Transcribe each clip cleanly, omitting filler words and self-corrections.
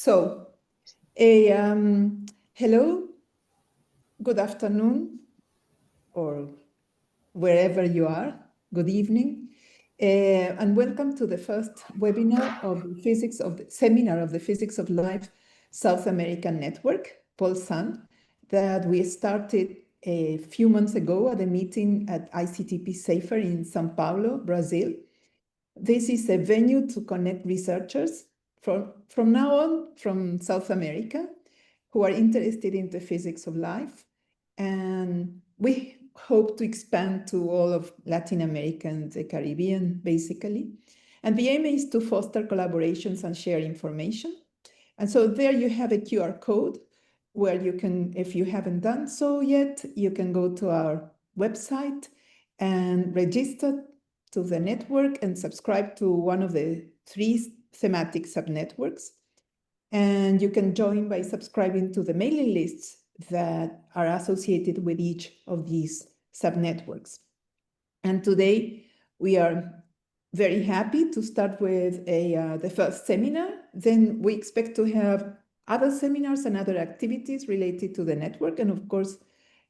So, hello, good afternoon, or wherever you are, good evening, and welcome to the first webinar of the seminar of the Physics of Life South American Network, PoLSAN, that we started a few months ago at a meeting at ICTP-SAIFR in São Paulo, Brazil. This is a venue to connect researchers from now on from South America who are interested in the physics of life. And we hope to expand to all of Latin America and the Caribbean, basically. And the aim is to foster collaborations and share information. And so there you have a QR code where you can, if you haven't done so yet, you can go to our website and register to the network and subscribe to one of the 3 thematic subnetworks. And you can join by subscribing to the mailing lists that are associated with each of these subnetworks. And today we are very happy to start with the first seminar. Then we expect to have other seminars and other activities related to the network. And of course,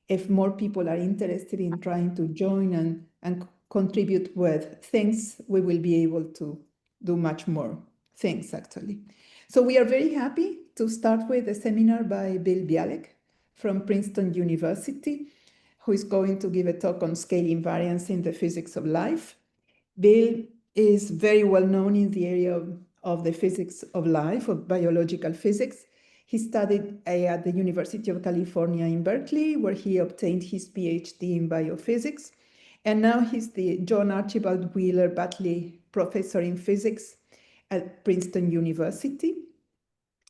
if more people are interested in trying to join and contribute with things, we will be able to do much more things, actually. So we are very happy to start with a seminar by Bialek from Princeton University, who is going to give a talk on scale invariance in the physics of life. Bill is very well known in the area of the physics of life, of biological physics. He studied at the University of California in Berkeley, where he obtained his PhD in biophysics. And now he's the John Archibald Wheeler Batley Professor in Physics at Princeton University.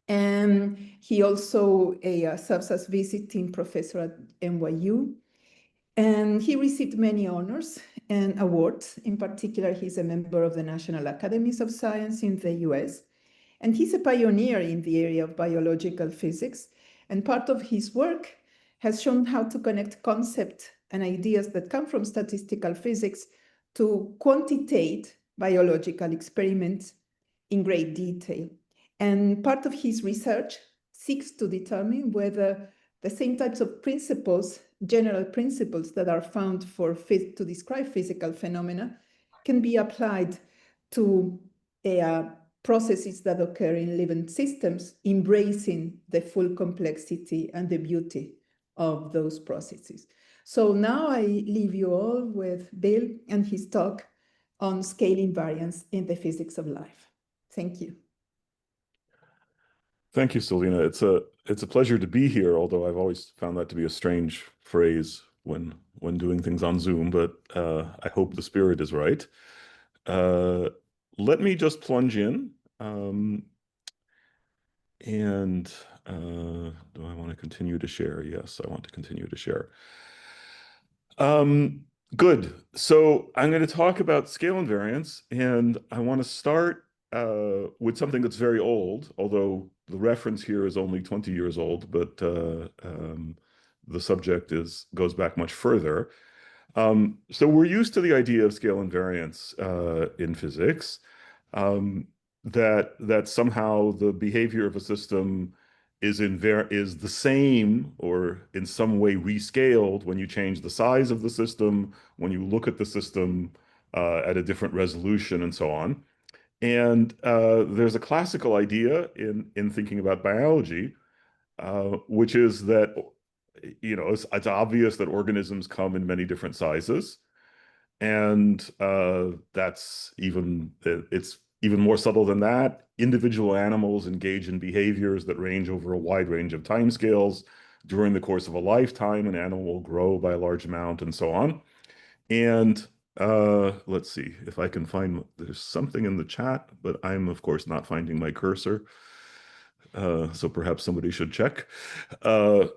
And he also serves as visiting professor at NYU. And he received many honors and awards. In particular, he's a member of the National Academies of Science in the US. And he's a pioneer in the area of biological physics. And part of his work has shown how to connect concepts and ideas that come from statistical physics to quantitate biological experiments in great detail. And part of his research seeks to determine whether the same types of principles, general principles that are found to describe physical phenomena, can be applied to processes that occur in living systems, embracing the full complexity and the beauty of those processes. So now I leave you all with Bill and his talk on scale invariance in the physics of life. Thank you. Thank you, Selena. It's a pleasure to be here, although I've always found that to be a strange phrase when doing things on Zoom, but I hope the spirit is right. Let me just plunge in. Do I want to continue to share? Yes, I want to continue to share. Good. So I'm going to talk about scale invariance, and I want to start with something that's very old, although the reference here is only 20 years old, but the subject goes back much further. So we're used to the idea of scale invariance in physics, that somehow the behavior of a system is the same or in some way rescaled when you change the size of the system, when you look at the system at a different resolution, and so on. And there's a classical idea in thinking about biology, which is that, you know, it's obvious that organisms come in many different sizes, and it's even more subtle than that. Individual animals engage in behaviors that range over a wide range of timescales. During the course of a lifetime, an animal will grow by a large amount, and so on. And let's see if I can find, there's something in the chat, but I'm of course not finding my cursor. So perhaps somebody should check. So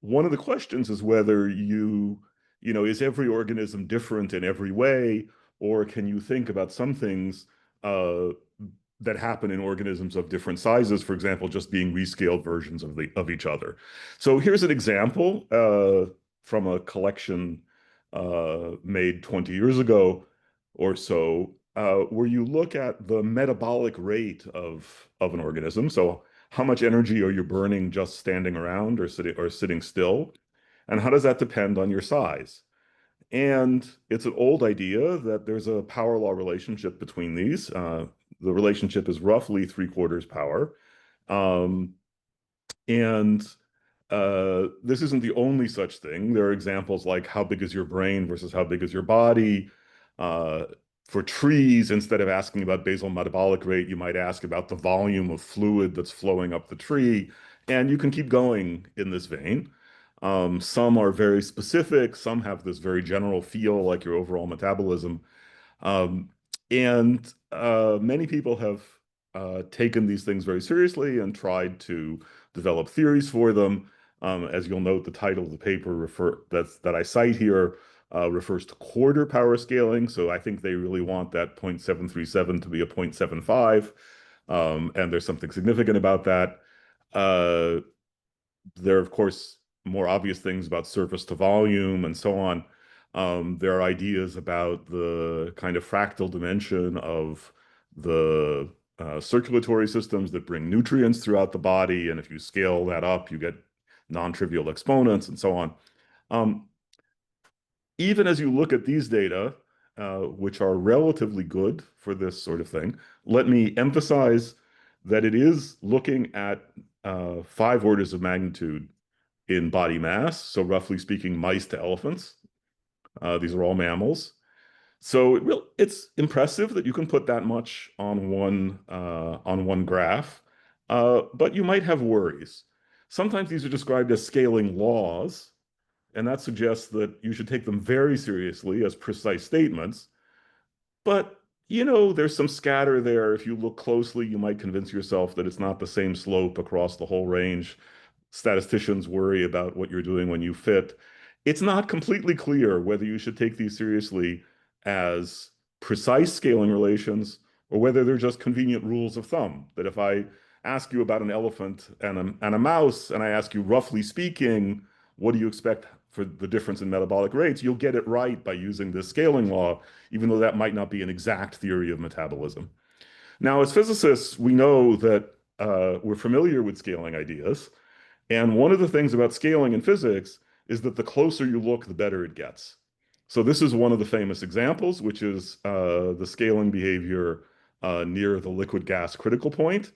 one of the questions is whether is every organism different in every way, or can you think about some things that happen in organisms of different sizes, for example, just being rescaled versions of each other. So here's an example from a collection made 20 years ago or so where you look at the metabolic rate of an organism. So how much energy are you burning just standing around or sitting still? And how does that depend on your size? And it's an old idea that there's a power law relationship between these. The relationship is roughly 3/4 power. Um, and this isn't the only such thing. There are examples like how big is your brain versus how big is your body. Uh, for trees, instead of asking about basal metabolic rate, you might ask about the volume of fluid that's flowing up the tree. And you can keep going in this vein. Some are very specific. Some have this very general feel like your overall metabolism. Um, and many people have taken these things very seriously and tried to develop theories for them. As you'll note, the title of the paper that I cite here refers to quarter power scaling. So I think they really want that 0.737 to be a 0.75. And there's something significant about that. There are, of course, more obvious things about surface to volume and so on. There are ideas about the kind of fractal dimension of the circulatory systems that bring nutrients throughout the body. And if you scale that up, you get non-trivial exponents and so on. Even as you look at these data, which are relatively good for this sort of thing, let me emphasize that it is looking at 5 orders of magnitude in body mass. So roughly speaking, mice to elephants. These are all mammals. So it's impressive that you can put that much on one graph, but you might have worries. Sometimes these are described as scaling laws, and that suggests that you should take them very seriously as precise statements. But there's some scatter there. If you look closely, you might convince yourself that it's not the same slope across the whole range. Statisticians worry about what you're doing when you fit. It's not completely clear whether you should take these seriously as precise scaling relations or whether they're just convenient rules of thumb. That if I ask you about an elephant and a mouse, and I ask you, roughly speaking, what do you expect for the difference in metabolic rates, you'll get it right by using this scaling law, even though that might not be an exact theory of metabolism. Now, as physicists, we know that we're familiar with scaling ideas. And one of the things about scaling in physics is that the closer you look, the better it gets. So this is one of the famous examples, which is the scaling behavior near the liquid gas critical point.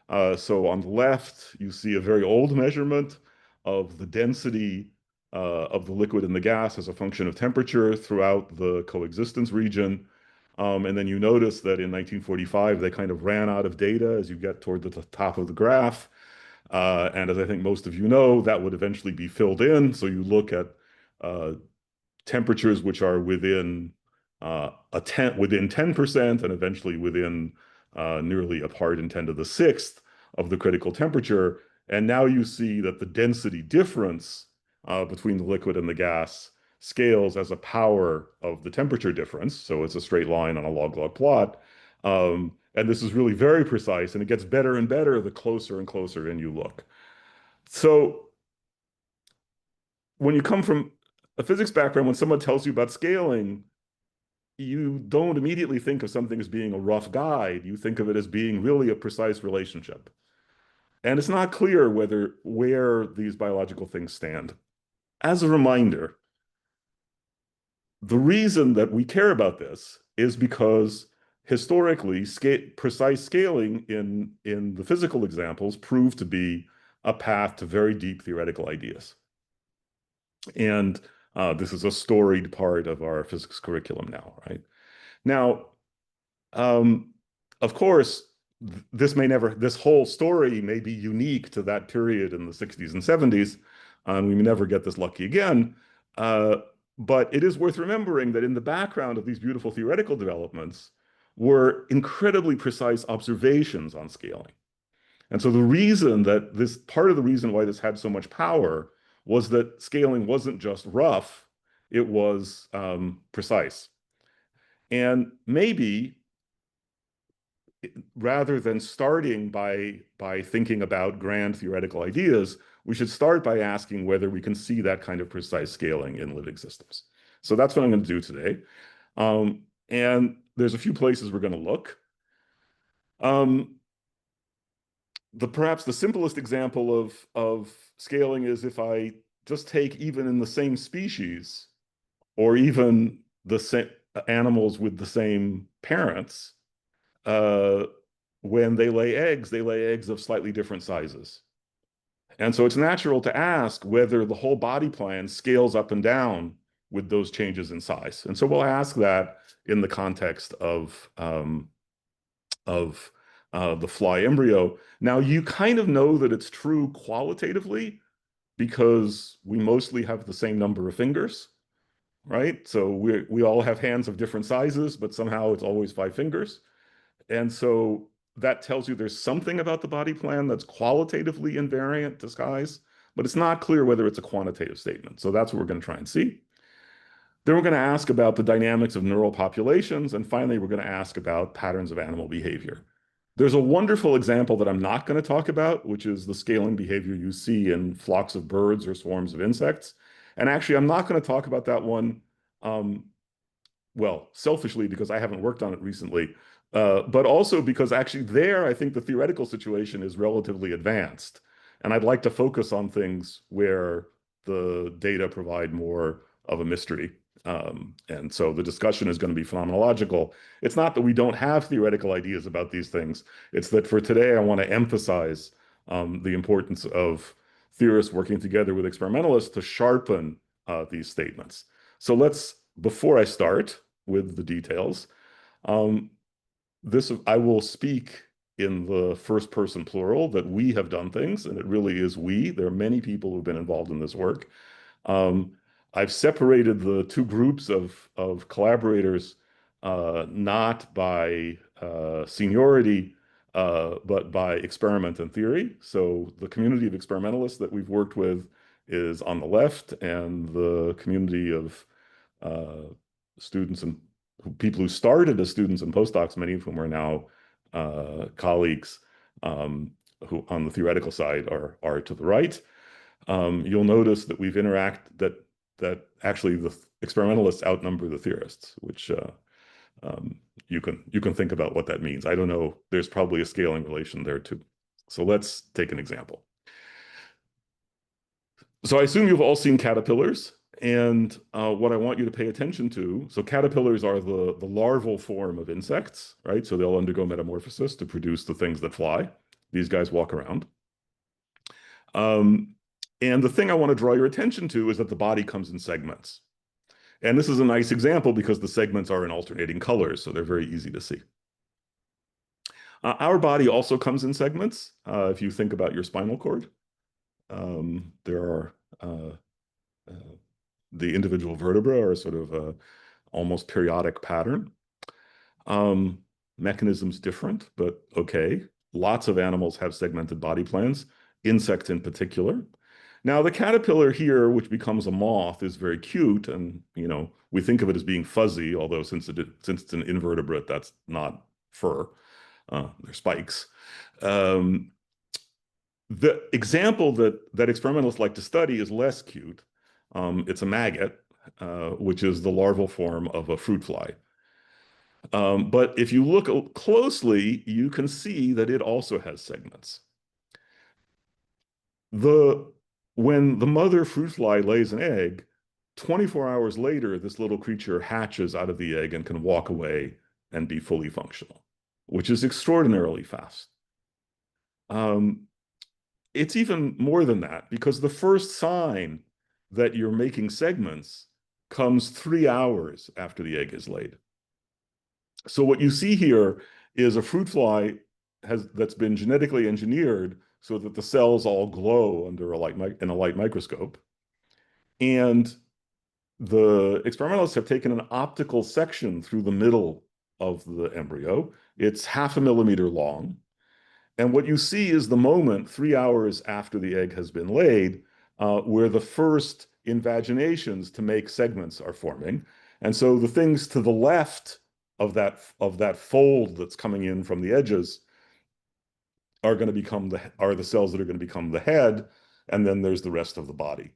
So on the left, you see a very old measurement of the density of the liquid and the gas as a function of temperature throughout the coexistence region. And then you notice that in 1945, they kind of ran out of data as you get toward the top of the graph. And as I think most of you know, that would eventually be filled in. So you look at temperatures which are within within 10% and eventually within nearly a part in 10 to the sixth of the critical temperature. And now you see that the density difference between the liquid and the gas scales as a power of the temperature difference. So it's a straight line on a log-log plot. And this is really very precise, and it gets better and better the closer and closer in you look. So when you come from a physics background, when someone tells you about scaling, you don't immediately think of something as being a rough guide. You think of it as being really a precise relationship. And it's not clear where these biological things stand. As a reminder, the reason that we care about this is because historically, precise scaling in the physical examples proved to be a path to very deep theoretical ideas. And this is a storied part of our physics curriculum now, right? Now, of course, this whole story may be unique to that period in the 60s and 70s, and we may never get this lucky again. But it is worth remembering that in the background of these beautiful theoretical developments were incredibly precise observations on scaling. And so part of the reason why this had so much power was that scaling wasn't just rough, it was precise. And maybe rather than starting by thinking about grand theoretical ideas, we should start by asking whether we can see that kind of precise scaling in living systems. So that's what I'm going to do today. And there's a few places we're going to look. Perhaps the simplest example of scaling is if I just take even in the same species, or even the same animals with the same parents, when they lay eggs of slightly different sizes. And so it's natural to ask whether the whole body plan scales up and down with those changes in size. And so we'll ask that in the context of the fly embryo. Now, you kind of know that it's true qualitatively because we mostly have the same number of fingers, right? So we all have hands of different sizes, but somehow it's always 5 fingers. And so that tells you there's something about the body plan that's qualitatively invariant to size, but it's not clear whether it's a quantitative statement. So that's what we're going to try and see. Then we're going to ask about the dynamics of neural populations. And finally, we're going to ask about patterns of animal behavior. There's a wonderful example that I'm not going to talk about, which is the scaling behavior you see in flocks of birds or swarms of insects. And actually, I'm not going to talk about that one, well, selfishly, because I haven't worked on it recently, but also because actually there, I think the theoretical situation is relatively advanced. And I'd like to focus on things where the data provide more of a mystery. And so the discussion is going to be phenomenological. It's not that we don't have theoretical ideas about these things. It's that for today, I want to emphasize the importance of theorists working together with experimentalists to sharpen these statements. So before I start with the details, I will speak in the first person plural, that we have done things, and it really is we. There are many people who've been involved in this work. I've separated the two groups of collaborators, not by seniority, but by experiment and theory. So the community of experimentalists that we've worked with is on the left, and the community of students and people who started as students and postdocs, many of whom are now colleagues who on the theoretical side are to the right. You'll notice that we've that actually the experimentalists outnumber the theorists, which you can think about what that means. I don't know. There's probably a scaling relation there too. So let's take an example. So I assume you've all seen caterpillars, and what I want you to pay attention to, so caterpillars are the larval form of insects, right? So they'll undergo metamorphosis to produce the things that fly. These guys walk around. And the thing I want to draw your attention to is that the body comes in segments. And this is a nice example because the segments are in alternating colors, so they're very easy to see. Our body also comes in segments. If you think about your spinal cord, there are the individual vertebrae are sort of a almost periodic pattern. Mechanisms different, but okay. Lots of animals have segmented body plans, insects in particular. Now, the caterpillar here, which becomes a moth, is very cute, and we think of it as being fuzzy, although since it's an invertebrate, that's not fur. They're spikes. The example that experimentalists like to study is less cute. It's a maggot, which is the larval form of a fruit fly. But if you look closely, you can see that it also has segments. When the mother fruit fly lays an egg, 24 hours later, this little creature hatches out of the egg and can walk away and be fully functional, which is extraordinarily fast. It's even more than that, because the first sign that you're making segments comes 3 hours after the egg is laid. So what you see here is a fruit fly that's been genetically engineered so that the cells all glow under in a light microscope. And the experimentalists have taken an optical section through the middle of the embryo. It's 0.5 millimeter long. And what you see is the moment 3 hours after the egg has been laid, where the first invaginations to make segments are forming. And so the things to the left of that fold that's coming in from the edges are going to become the cells that are going to become the head, and then there's the rest of the body.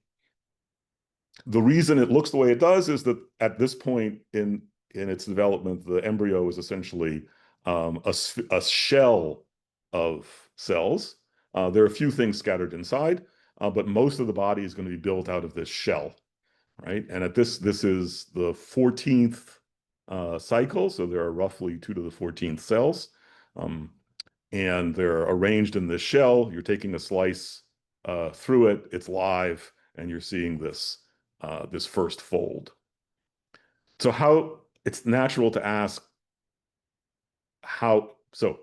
The reason it looks the way it does is that at this point in in its development, the embryo is essentially a shell of cells. There are a few things scattered inside, but most of the body is going to be built out of this shell, right? And at this is the 14th cycle, so there are roughly 2 to the 14th cells, and they're arranged in this shell. You're taking a slice through it, it's live, and you're seeing this first fold. So it's natural to ask so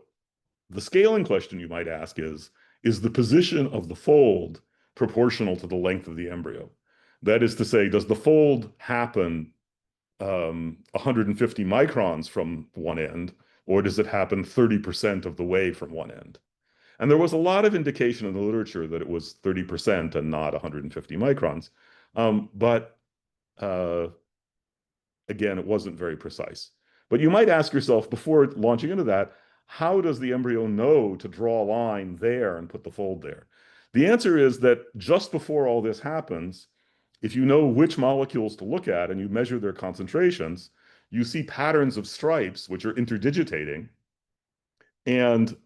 the scaling question you might ask is the position of the fold proportional to the length of the embryo? That is to say, does the fold happen 150 microns from one end, or does it happen 30% of the way from one end? And there was a lot of indication in the literature that it was 30% and not 150 microns. But again, it wasn't very precise. But you might ask yourself, before launching into that, how does the embryo know to draw a line there and put the fold there? The answer is that just before all this happens, if you know which molecules to look at and you measure their concentrations, you see patterns of stripes which are interdigitating. And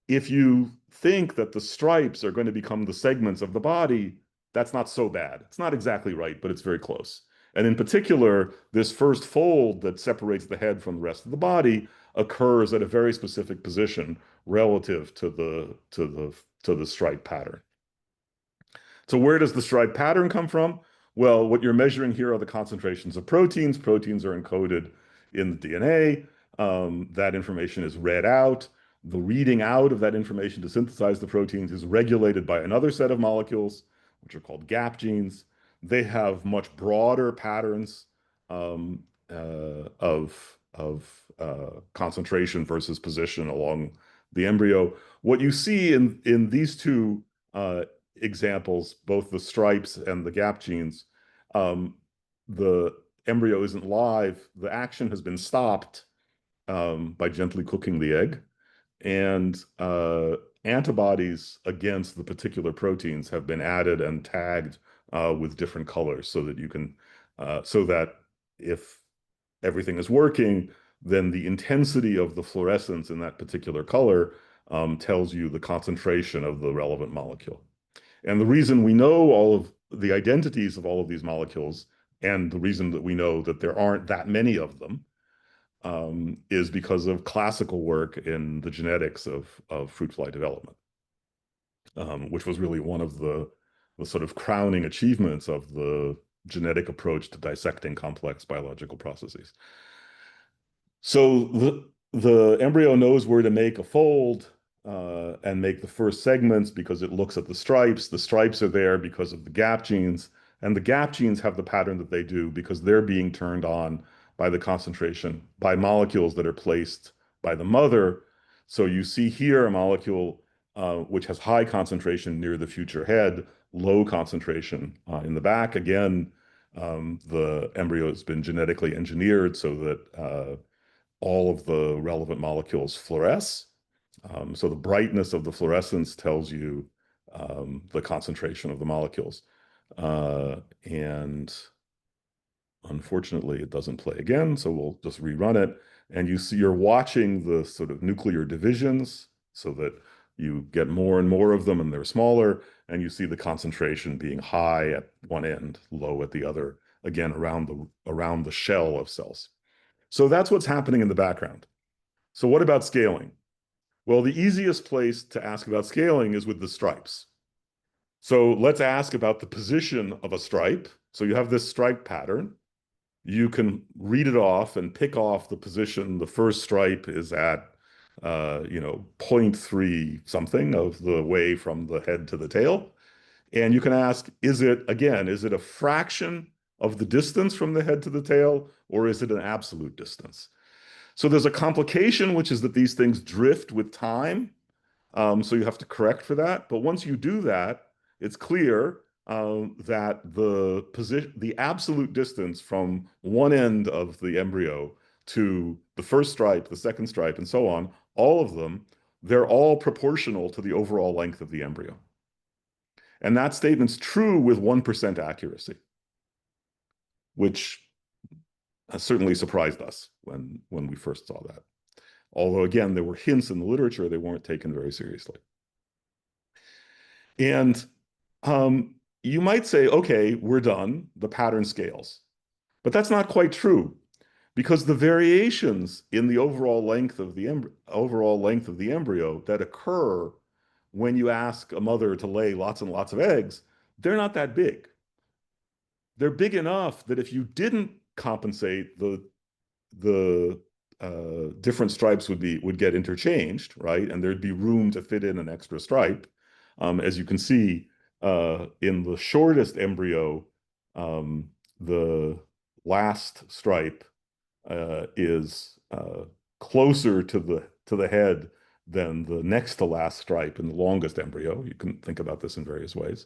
if you think that the stripes are going to become the segments of the body, that's not so bad. It's not exactly right, but it's very close. And in particular, this first fold that separates the head from the rest of the body occurs at a very specific position relative to the stripe pattern. So where does the stripe pattern come from? Well, what you're measuring here are the concentrations of proteins. Proteins are encoded in the DNA. That information is read out. The reading out of that information to synthesize the proteins is regulated by another set of molecules, which are called gap genes. They have much broader patterns of concentration versus position along the embryo. What you see in these two examples, both the stripes and the gap genes, the embryo isn't live. The action has been stopped by gently cooking the egg, and antibodies against the particular proteins have been added and tagged with different colors so that you can, so that if everything is working, then the intensity of the fluorescence in that particular color tells you the concentration of the relevant molecule. And the reason we know all of the identities of all of these molecules, and the reason that we know that there aren't that many of them, is because of classical work in the genetics of fruit fly development, which was really one of the sort of crowning achievements of the genetic approach to dissecting complex biological processes. So the embryo knows where to make a fold and make the first segments because it looks at the stripes. The stripes are there because of the gap genes, and the gap genes have the pattern that they do because they're being turned on by the concentration, by molecules that are placed by the mother. So you see here a molecule which has high concentration near the future head, low concentration in the back. Again, the embryo has been genetically engineered so that all of the relevant molecules fluoresce. So the brightness of the fluorescence tells you the concentration of the molecules. And unfortunately, it doesn't play again, so we'll just rerun it. And you're watching the sort of nuclear divisions so that you get more and more of them and they're smaller, and you see the concentration being high at one end, low at the other, again, around the shell of cells. So that's what's happening in the background. So what about scaling? Well, the easiest place to ask about scaling is with the stripes. So let's ask about the position of a stripe. So you have this stripe pattern. You can read it off and pick off the position. The first stripe is at 0.3 something of the way from the head to the tail. And you can ask, is it a fraction of the distance from the head to the tail, or is it an absolute distance? So there's a complication, which is that these things drift with time. So you have to correct for that. But once you do that, it's clear that the absolute distance from one end of the embryo to the first stripe, the second stripe, and so on, all of them, they're all proportional to the overall length of the embryo. And that statement's true with 1% accuracy, which certainly surprised us when we first saw that. Although, again, there were hints in the literature, they weren't taken very seriously. And you might say, okay, we're done, the pattern scales. But that's not quite true, because the variations in the overall length of the embryo that occur when you ask a mother to lay lots and lots of eggs, they're not that big. They're big enough that if you didn't compensate, the different stripes would get interchanged, right? And there'd be room to fit in an extra stripe. As you can see, in the shortest embryo, the last stripe is closer to the head than the next to last stripe in the longest embryo. You can think about this in various ways.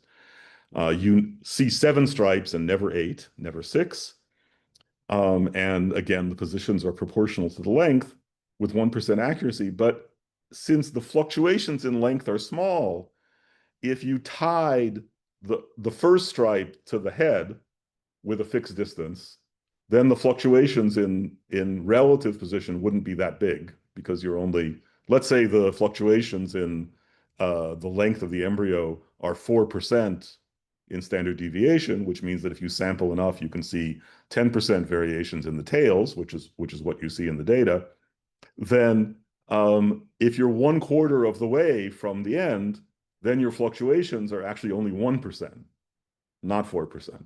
You see 7 stripes and never 8, never 6. And again, the positions are proportional to the length with 1% accuracy. But since the fluctuations in length are small, if you tied the first stripe to the head with a fixed distance, then the fluctuations in relative position wouldn't be that big, because you're only, let's say the fluctuations in the length of the embryo are 4% in standard deviation, which means that if you sample enough, you can see 10% variations in the tails, which is what you see in the data. Then if you're 1/4 of the way from the end, then your fluctuations are actually only 1%, not 4%.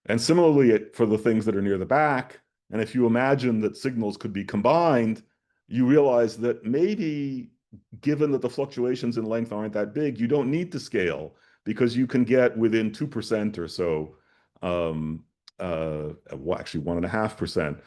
And similarly, for the things that are near the back, and if you imagine that signals could be combined, you realize that maybe, given that the fluctuations in length aren't that big, you don't need to scale, because you can get within 2% or so, well, actually 1.5%,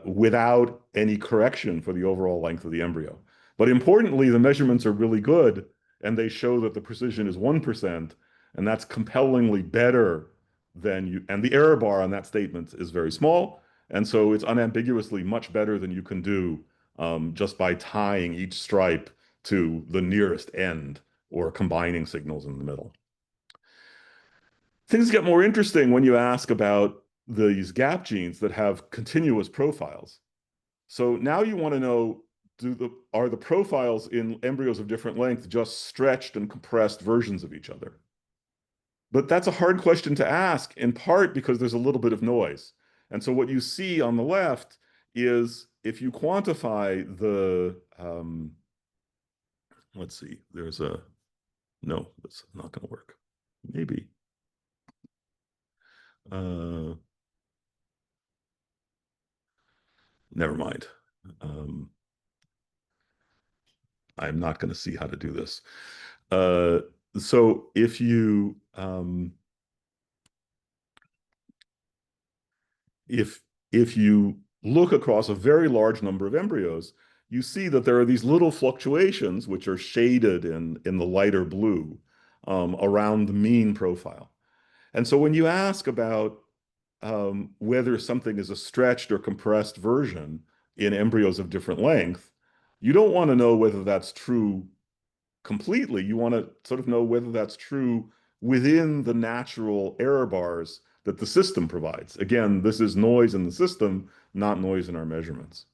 without any correction for the overall length of the embryo. But importantly, the measurements are really good, and they show that the precision is 1%, and that's compellingly better than and the error bar on that statement is very small, and so it's unambiguously much better than you can do just by tying each stripe to the nearest end or combining signals in the middle. Things get more interesting when you ask about these gap genes that have continuous profiles. So now you want to know, are the profiles in embryos of different length just stretched and compressed versions of each other? But that's a hard question to ask, in part because there's a little bit of noise. And so what you see on the left is, if you quantify the, let's see, no, that's not going to work. Maybe. Never mind. I'm not going to see how to do this. So if you if you look across a very large number of embryos, you see that there are these little fluctuations, which are shaded in the lighter blue, around the mean profile. And so when you ask about whether something is a stretched or compressed version in embryos of different length, you don't want to know whether that's true completely. You want to sort of know whether that's true within the natural error bars that the system provides. Again, this is noise in the system, not noise in our measurements.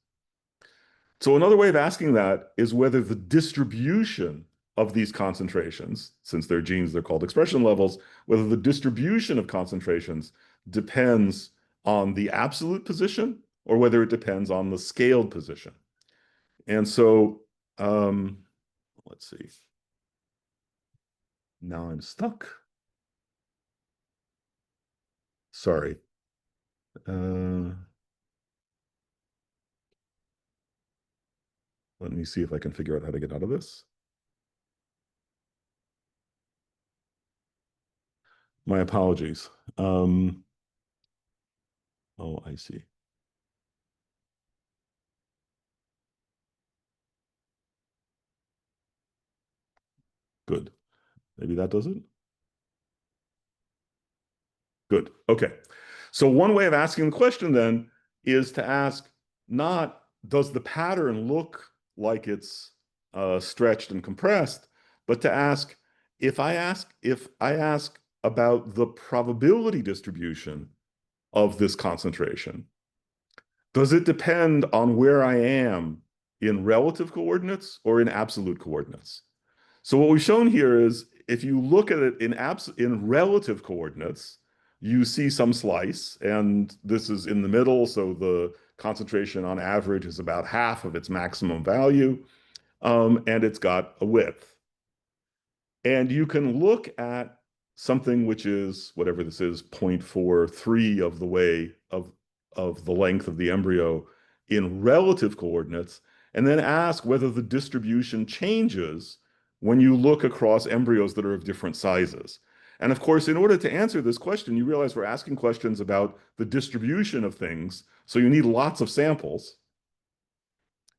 So another way of asking that is whether the distribution of these concentrations, since they're genes, they're called expression levels, whether the distribution of concentrations depends on the absolute position or whether it depends on the scaled position. And so, let's see. Now I'm stuck. Sorry. Let me see if I can figure out how to get out of this. My apologies. Oh, I see. Good. Maybe that does it. Good. Okay. So one way of asking the question then is to ask, not does the pattern look like it's stretched and compressed, but to ask, if I ask about the probability distribution of this concentration, Does it depend on where I am in relative coordinates or in absolute coordinates? So what we've shown here is if you look at it in relative coordinates, you see some slice, and this is in the middle, so the concentration on average is about half of its maximum value, and it's got a width. And you can look at something which is, whatever this is, 0.43 of the way of the length of the embryo in relative coordinates, and then ask whether the distribution changes when you look across embryos that are of different sizes. And of course, in order to answer this question, you realize we're asking questions about the distribution of things, so you need lots of samples.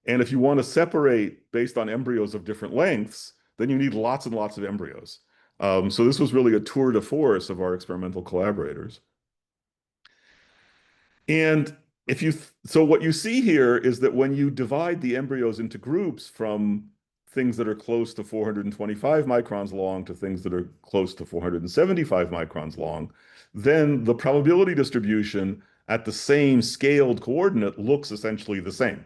And if you want to separate based on embryos of different lengths, then you need lots and lots of embryos. So this was really a tour de force of our experimental collaborators. And so what you see here is that when you divide the embryos into groups from things that are close to 425 microns long to things that are close to 475 microns long, then the probability distribution at the same scaled coordinate looks essentially the same.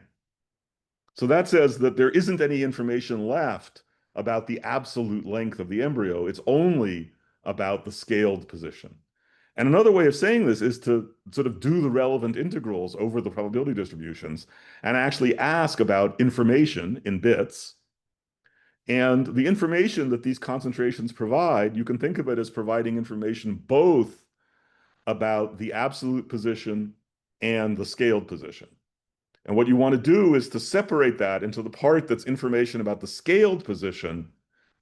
So that says that there isn't any information left about the absolute length of the embryo. It's only about the scaled position. And another way of saying this is to sort of do the relevant integrals over the probability distributions and actually ask about information in bits. And the information that these concentrations provide, you can think of it as providing information both about the absolute position and the scaled position. And what you want to do is to separate that into the part that's information about the scaled position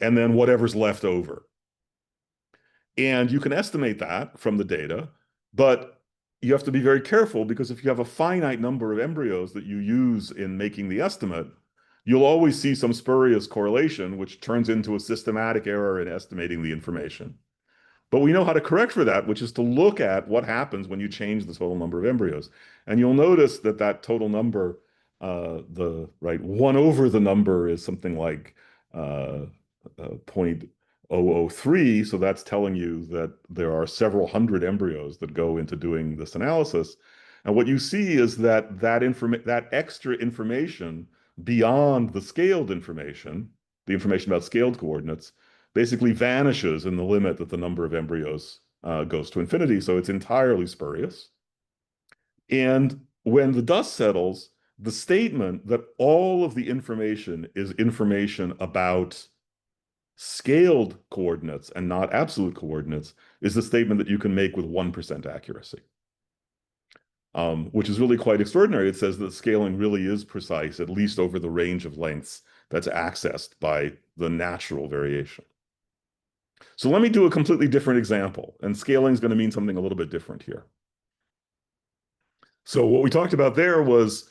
and then whatever's left over. And you can estimate that from the data, but you have to be very careful because if you have a finite number of embryos that you use in making the estimate, you'll always see some spurious correlation, which turns into a systematic error in estimating the information. But we know how to correct for that, which is to look at what happens when you change the total number of embryos. And you'll notice that that total number, one over the number is something like 0.003. So that's telling you that there are several hundred embryos that go into doing this analysis. And what you see is that that extra information beyond the scaled information, the information about scaled coordinates, basically vanishes in the limit that the number of embryos goes to infinity. So it's entirely spurious. And when the dust settles, the statement that all of the information is information about scaled coordinates and not absolute coordinates is the statement that you can make with 1% accuracy, which is really quite extraordinary. It says that scaling really is precise, at least over the range of lengths that's accessed by the natural variation. So let me do a completely different example, and scaling is going to mean something a little bit different here. So what we talked about there was,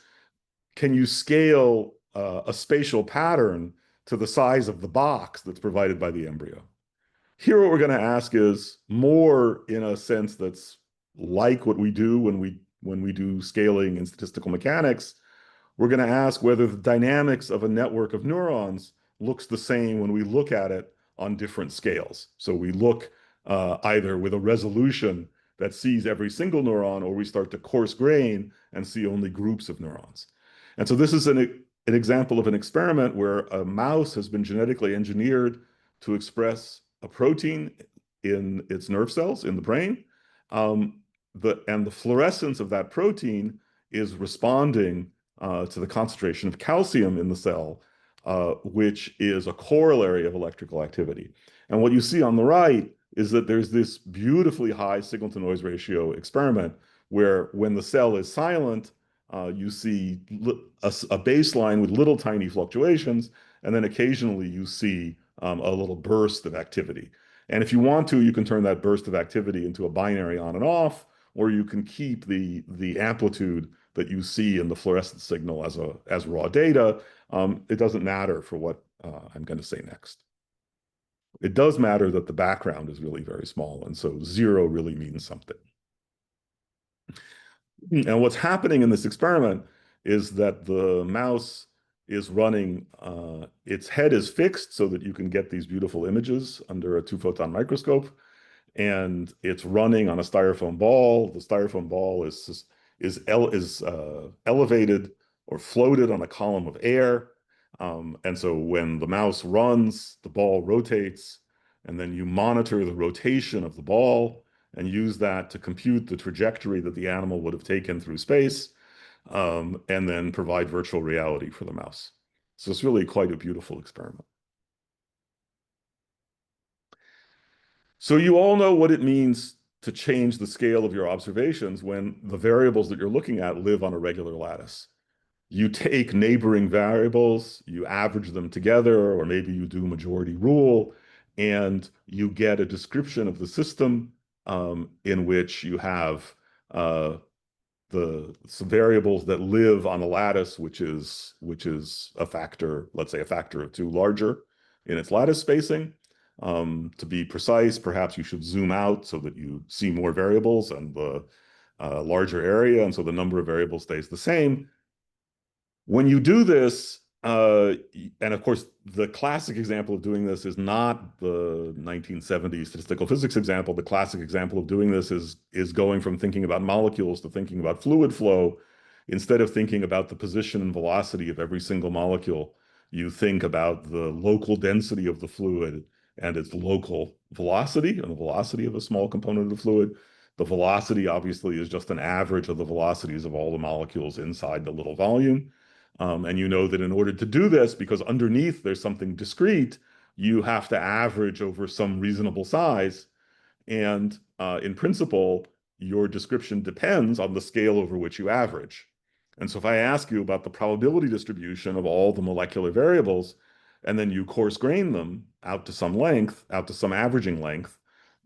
can you scale a spatial pattern to the size of the box that's provided by the embryo? Here, what we're going to ask is more in a sense that's like what we do when we do scaling in statistical mechanics. We're going to ask whether the dynamics of a network of neurons looks the same when we look at it on different scales. So we look either with a resolution that sees every single neuron, or we start to coarse grain and see only groups of neurons. And so this is an example of an experiment where a mouse has been genetically engineered to express a protein in its nerve cells in the brain. And the fluorescence of that protein is responding to the concentration of calcium in the cell, which is a corollary of electrical activity. And what you see on the right is that there's this beautifully high signal-to-noise ratio experiment where when the cell is silent, you see a baseline with little tiny fluctuations, and then occasionally you see a little burst of activity. And if you want to, you can turn that burst of activity into a binary on and off, or you can keep the amplitude that you see in the fluorescence signal as raw data. It doesn't matter for what I'm going to say next. It does matter that the background is really very small, and so 0 really means something. And what's happening in this experiment is that the mouse is running, its head is fixed so that you can get these beautiful images under a 2-photon microscope. And it's running on a styrofoam ball. The styrofoam ball is is elevated or floated on a column of air. And so when the mouse runs, the ball rotates, and then you monitor the rotation of the ball and use that to compute the trajectory that the animal would have taken through space, and then provide virtual reality for the mouse. So it's really quite a beautiful experiment. So you all know what it means to change the scale of your observations when the variables that you're looking at live on a regular lattice. You take neighboring variables, you average them together, or maybe you do majority rule, and you get a description of the system in which you have some variables that live on a lattice, which is a factor, let's say a factor of 2 larger in its lattice spacing. To be precise, perhaps you should zoom out so that you see more variables and the larger area, and so the number of variables stays the same. When you do this, and of course, the classic example of doing this is not the 1970s statistical physics example. The classic example of doing this is going from thinking about molecules to thinking about fluid flow. Instead of thinking about the position and velocity of every single molecule, you think about the local density of the fluid and its local velocity, and the velocity of a small component of the fluid. The velocity obviously is just an average of the velocities of all the molecules inside the little volume. And you know that in order to do this, because underneath there's something discrete, you have to average over some reasonable size. And in principle, your description depends on the scale over which you average. And so if I ask you about the probability distribution of all the molecular variables, and then you coarse grain them out to some length, out to some averaging length,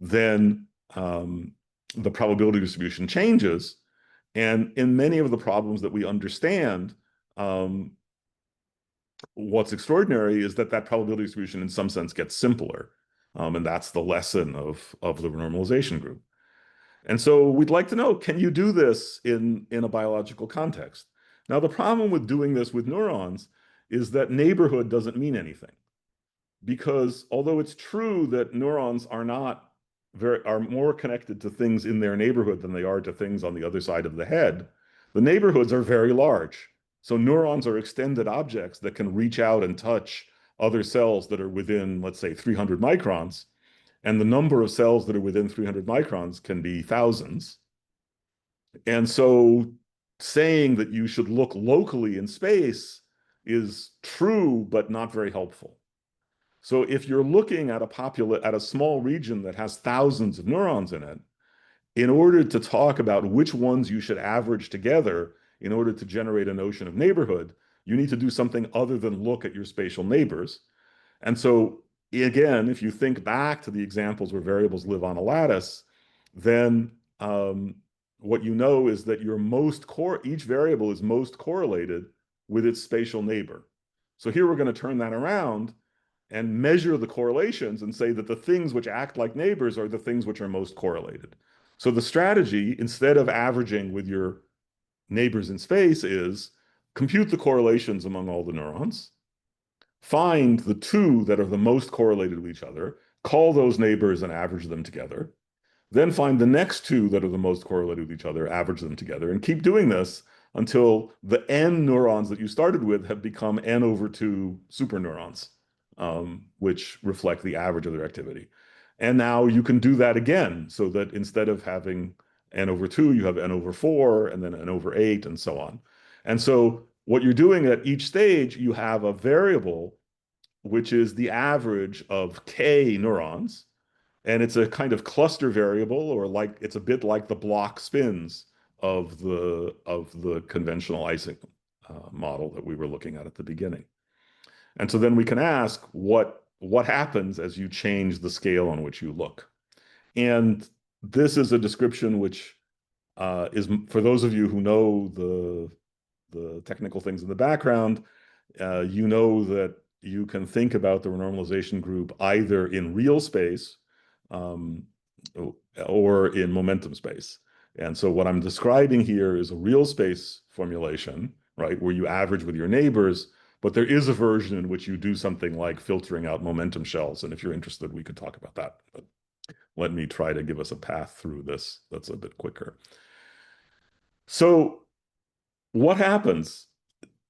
then the probability distribution changes. And in many of the problems that we understand, what's extraordinary is that probability distribution in some sense gets simpler. And that's the lesson of the renormalization group. And so we'd like to know, can you do this in a biological context? Now, the problem with doing this with neurons is that neighborhood doesn't mean anything. Because although it's true that neurons are more connected to things in their neighborhood than they are to things on the other side of the head, the neighborhoods are very large. So neurons are extended objects that can reach out and touch other cells that are within, let's say, 300 microns. And the number of cells that are within 300 microns can be thousands. And so saying that you should look locally in space is true, but not very helpful. So if you're looking at a small region that has thousands of neurons in it, in order to talk about which ones you should average together in order to generate a notion of neighborhood, you need to do something other than look at your spatial neighbors. And so again, if you think back to the examples where variables live on a lattice, then what you know is that each variable is most correlated with its spatial neighbor. So here we're going to turn that around and measure the correlations and say that the things which act like neighbors are the things which are most correlated. So the strategy, instead of averaging with your neighbors in space, is compute the correlations among all the neurons, find the 2 that are the most correlated with each other, call those neighbors and average them together, then find the next 2 that are the most correlated with each other, average them together, and keep doing this until the n neurons that you started with have become n over 2 superneurons, which reflect the average of their activity. And now you can do that again, so that instead of having n over 2, you have n over 4, and then n over 8, and so on. And so what you're doing at each stage, you have a variable which is the average of k neurons, and it's a kind of cluster variable, or it's a bit like the block spins of the conventional Ising model that we were looking at the beginning. And so then we can ask what happens as you change the scale on which you look. And this is a description which is, for those of you who know the technical things in the background, you know that you can think about the renormalization group either in real space or in momentum space. And so what I'm describing here is a real space formulation, right, where you average with your neighbors, but there is a version in which you do something like filtering out momentum shells. And if you're interested, we could talk about that. But let me try to give us a path through this that's a bit quicker. So what happens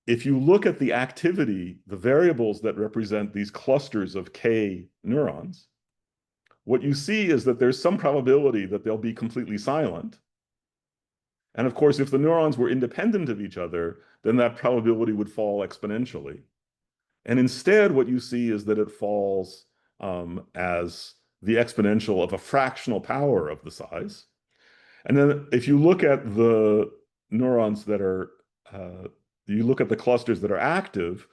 if you look at the activity, the variables that represent these clusters of K neurons? What you see is that there's some probability that they'll be completely silent. And of course, if the neurons were independent of each other, then that probability would fall exponentially. And instead, what you see is that it falls as the exponential of a fractional power of the size. And then if you look at the neurons that are, you look at the clusters that are active,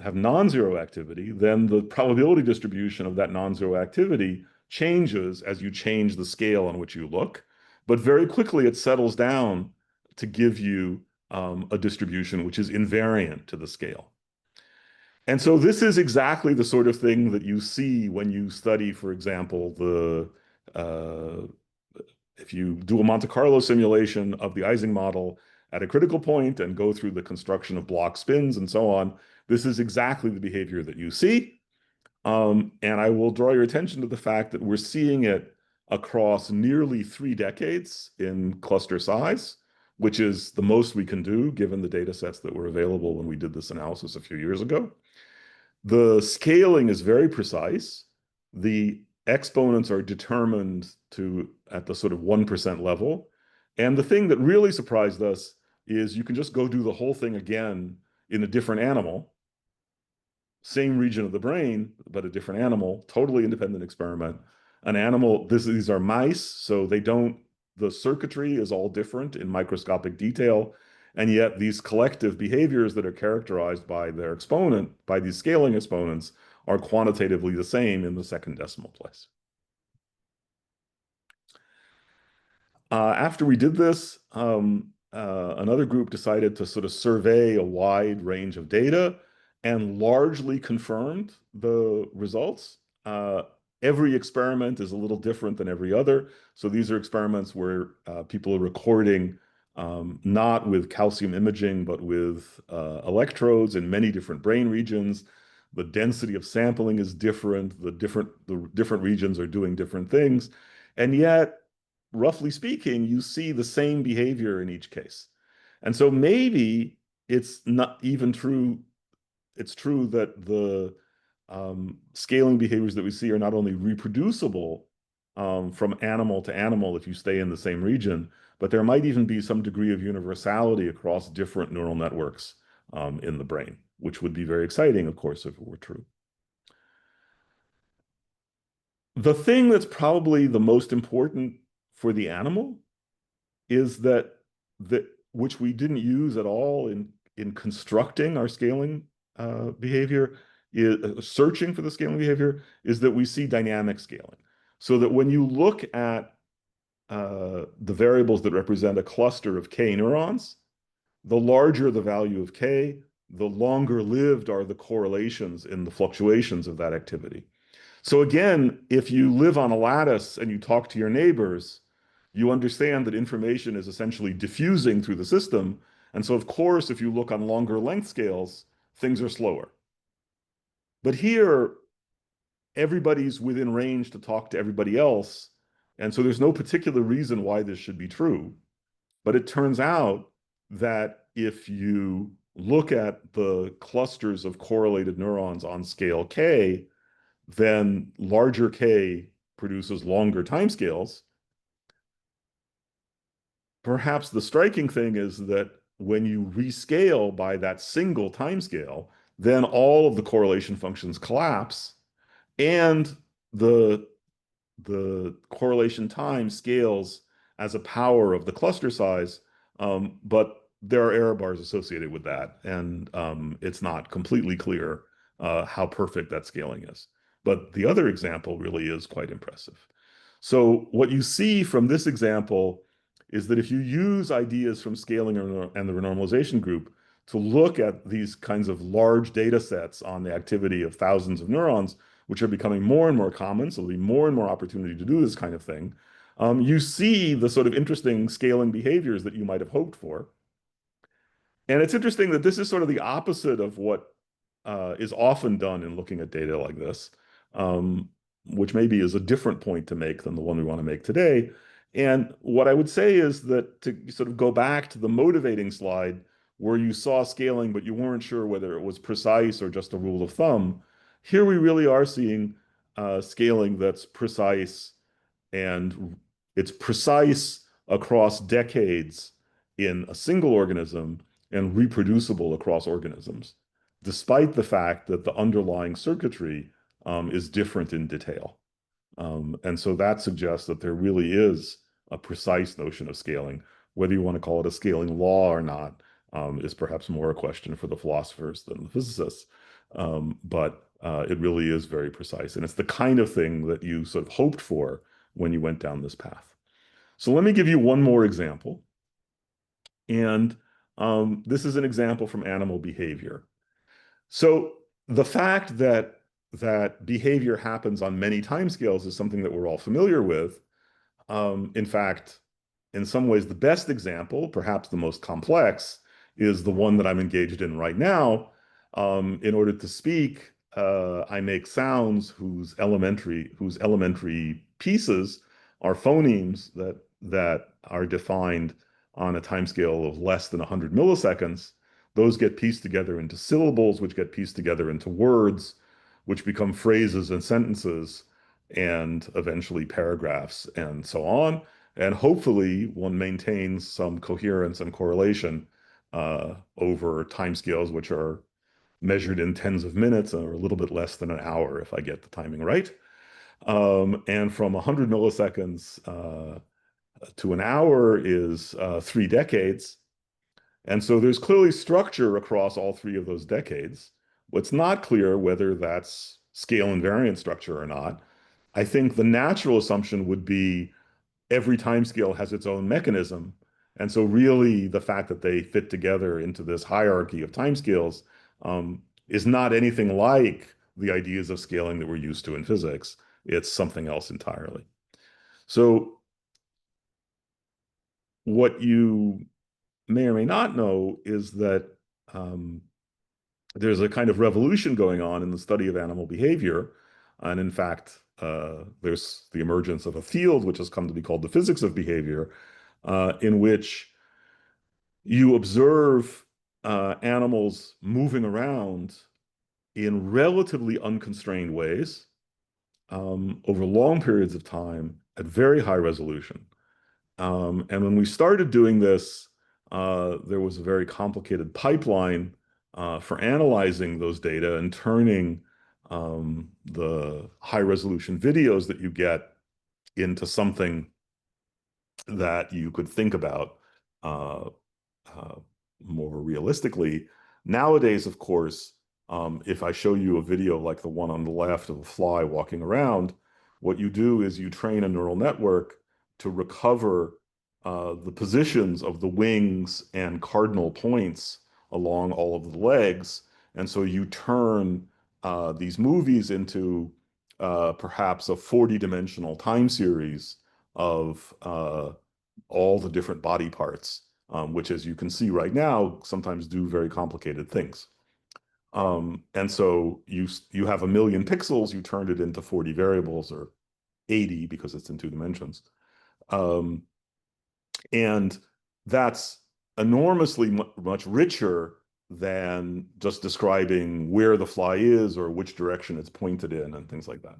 have non-zero activity, then the probability distribution of that non-zero activity changes as you change the scale on which you look. But very quickly it settles down to give you a distribution which is invariant to the scale. And so this is exactly the sort of thing that you see when you study, for example, if you do a Monte Carlo simulation of the Ising model at a critical point and go through the construction of block spins and so on, this is exactly the behavior that you see. And I will draw your attention to the fact that we're seeing it across nearly 3 decades in cluster size, which is the most we can do given the data sets that were available when we did this analysis a few years ago. The scaling is very precise. The exponents are determined at the sort of 1% level. And the thing that really surprised us is you can just go do the whole thing again in a different animal, same region of the brain, but a different animal, totally independent experiment. An animal, these are mice, so the circuitry is all different in microscopic detail. And yet these collective behaviors that are characterized by their exponent, by these scaling exponents, are quantitatively the same in the second decimal place. After we did this, another group decided to sort of survey a wide range of data and largely confirmed the results. Every experiment is a little different than every other. So these are experiments where people are recording not with calcium imaging, but with electrodes in many different brain regions. The density of sampling is different. The different regions are doing different things. And yet, roughly speaking, you see the same behavior in each case. And so maybe it's not even true. It's true that the scaling behaviors that we see are not only reproducible from animal to animal if you stay in the same region, but there might even be some degree of universality across different neural networks in the brain, which would be very exciting, of course, if it were true. The thing that's probably the most important for the animal is which we didn't use at all in constructing our scaling behavior, searching for the scaling behavior, is that we see dynamic scaling. So that when you look at the variables that represent a cluster of K neurons, the larger the value of K, the longer lived are the correlations in the fluctuations of that activity. So again, if you live on a lattice and you talk to your neighbors, you understand that information is essentially diffusing through the system. And so of course, if you look on longer length scales, things are slower. But here, everybody's within range to talk to everybody else. And so there's no particular reason why this should be true. But it turns out that if you look at the clusters of correlated neurons on scale K, then larger K produces longer timescales. Perhaps the striking thing is that when you rescale by that single timescale, then all of the correlation functions collapse and the correlation time scales as a power of the cluster size, but there are error bars associated with that, and it's not completely clear how perfect that scaling is. But the other example really is quite impressive. So what you see from this example is that if you use ideas from scaling and the renormalization group to look at these kinds of large data sets on the activity of thousands of neurons, which are becoming more and more common, so there'll be more and more opportunity to do this kind of thing, you see the sort of interesting scaling behaviors that you might have hoped for. And it's interesting that this is sort of the opposite of what is often done in looking at data like this, which maybe is a different point to make than the one we want to make today. And what I would say is that to sort of go back to the motivating slide where you saw scaling, but you weren't sure whether it was precise or just a rule of thumb, here we really are seeing scaling that's precise, and it's precise across decades in a single organism and reproducible across organisms, despite the fact that the underlying circuitry is different in detail. And so that suggests that there really is a precise notion of scaling. Whether you want to call it a scaling law or not is perhaps more a question for the philosophers than the physicists. But it really is very precise. And it's the kind of thing that you sort of hoped for when you went down this path. So let me give you one more example. And this is an example from animal behavior. So the fact that behavior happens on many timescales is something that we're all familiar with. In fact, in some ways, the best example, perhaps the most complex, is the one that I'm engaged in right now. In order to speak, I make sounds whose elementary pieces are phonemes that are defined on a timescale of less than 100 milliseconds. Those get pieced together into syllables, which get pieced together into words, which become phrases and sentences, and eventually paragraphs and so on. And hopefully one maintains some coherence and correlation over timescales which are measured in tens of minutes or a little bit less than an hour if I get the timing right. And from 100 milliseconds to an hour is 3 decades. And so there's clearly structure across all 3 of those decades. What's not clear whether that's scale invariant structure or not. I think the natural assumption would be every timescale has its own mechanism. And so really the fact that they fit together into this hierarchy of timescales is not anything like the ideas of scaling that we're used to in physics. It's something else entirely. So what you may or may not know is that there's a kind of revolution going on in the study of animal behavior. And in fact, there's the emergence of a field which has come to be called the physics of behavior, in which you observe animals moving around in relatively unconstrained ways over long periods of time at very high resolution. And when we started doing this, there was a very complicated pipeline for analyzing those data and turning the high resolution videos that you get into something that you could think about more realistically. Nowadays, of course, if I show you a video like the one on the left of a fly walking around, what you do is you train a neural network to recover the positions of the wings and cardinal points along all of the legs. And so you turn these movies into perhaps a 40-dimensional time series of all the different body parts, which, as you can see right now, sometimes do very complicated things. And so you have 1 million pixels, you turned it into 40 variables, or 80 because it's in 2 dimensions. And that's enormously much richer than just describing where the fly is or which direction it's pointed in and things like that.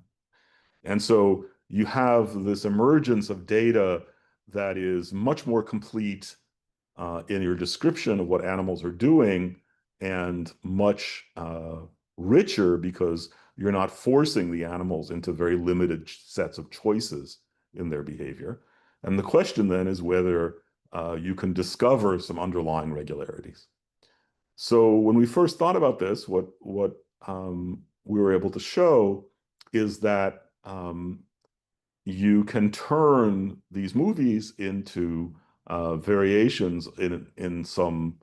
And so you have this emergence of data that is much more complete in your description of what animals are doing, and much richer because you're not forcing the animals into very limited sets of choices in their behavior. And the question then is whether you can discover some underlying regularities. So when we first thought about this, what we were able to show is that you can turn these movies into variations in some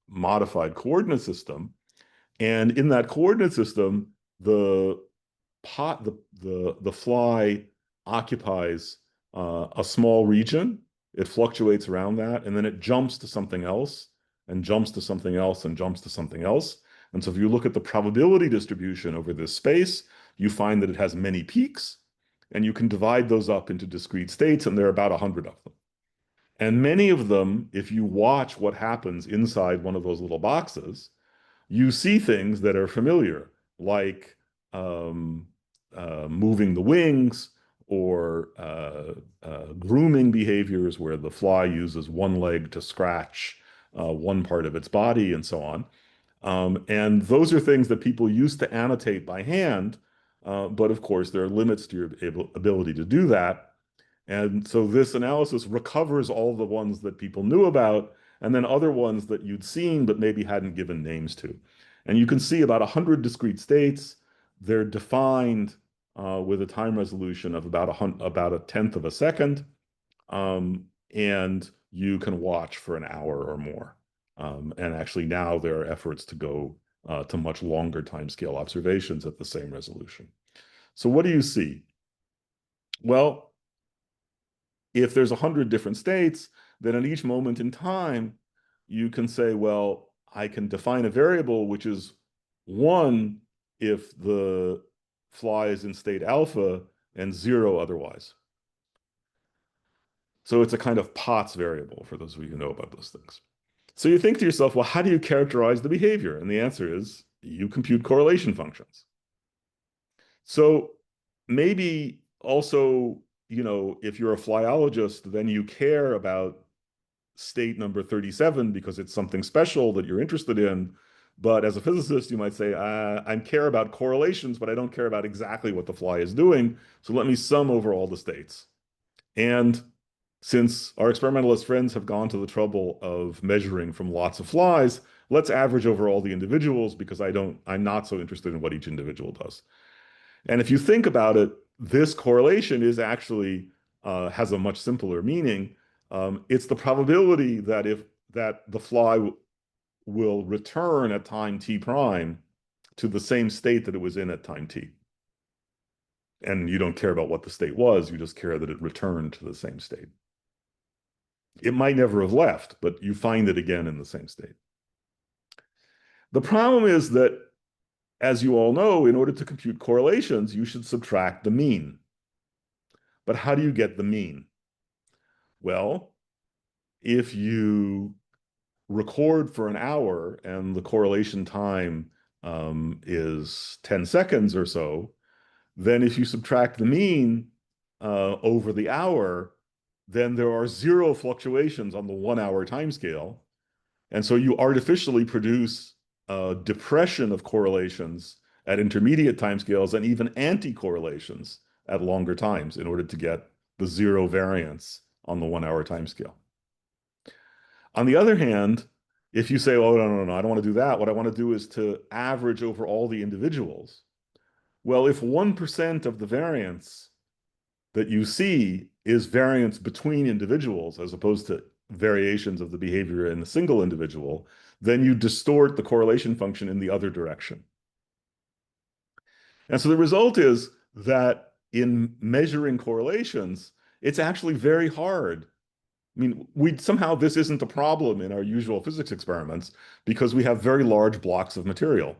modified coordinate system, and in that coordinate system, the fly occupies a small region. It fluctuates around that, and then it jumps to something else, and jumps to something else, and jumps to something else. And so if you look at the probability distribution over this space, you find that it has many peaks. And you can divide those up into discrete states, and there are about 100 of them. And many of them, if you watch what happens inside one of those little boxes, you see things that are familiar, like moving the wings, or grooming behaviors where the fly uses one leg to scratch one part of its body and so on. And those are things that people used to annotate by hand, but of course there are limits to your ability to do that. And so this analysis recovers all the ones that people knew about, and then other ones that you'd seen but maybe hadn't given names to. And you can see about 100 discrete states. They're defined with a time resolution of about a tenth of a second. And you can watch for an hour or more. And actually now there are efforts to go to much longer timescale observations at the same resolution. So what do you see? Well, if there's 100 different states, then at each moment in time, you can say, well, I can define a variable which is 1 if the fly is in state alpha and 0 otherwise. So it's a kind of Potts variable for those of you who know about those things. So you think to yourself, well, how do you characterize the behavior? And the answer is you compute correlation functions. So maybe also, if you're a flyologist, then you care about state number 37 because it's something special that you're interested in. But as a physicist, you might say, I care about correlations, but I don't care about exactly what the fly is doing. So let me sum over all the states. And since our experimentalist friends have gone to the trouble of measuring from lots of flies, let's average over all the individuals because I'm not so interested in what each individual does. And if you think about it, this correlation is actually has a much simpler meaning. It's the probability that the fly will return at time t prime to the same state that it was in at time t. And you don't care about what the state was, you just care that it returned to the same state. It might never have left, but you find it again in the same state. The problem is that, as you all know, in order to compute correlations, you should subtract the mean. But how do you get the mean? Well, if you record for an hour and the correlation time is 10 seconds or so, then if you subtract the mean over the hour, then there are 0 fluctuations on the 1 hour timescale. And so you artificially produce a depression of correlations at intermediate timescales and even anti-correlations at longer times in order to get the 0 variance on the 1 hour timescale. On the other hand, if you say, oh, no, I don't want to do that. What I want to do is to average over all the individuals. Well, if 1% of the variance that you see is variance between individuals as opposed to variations of the behavior in a single individual, then you distort the correlation function in the other direction. And so the result is that in measuring correlations, it's actually very hard. I mean, somehow this isn't a problem in our usual physics experiments because we have very large blocks of material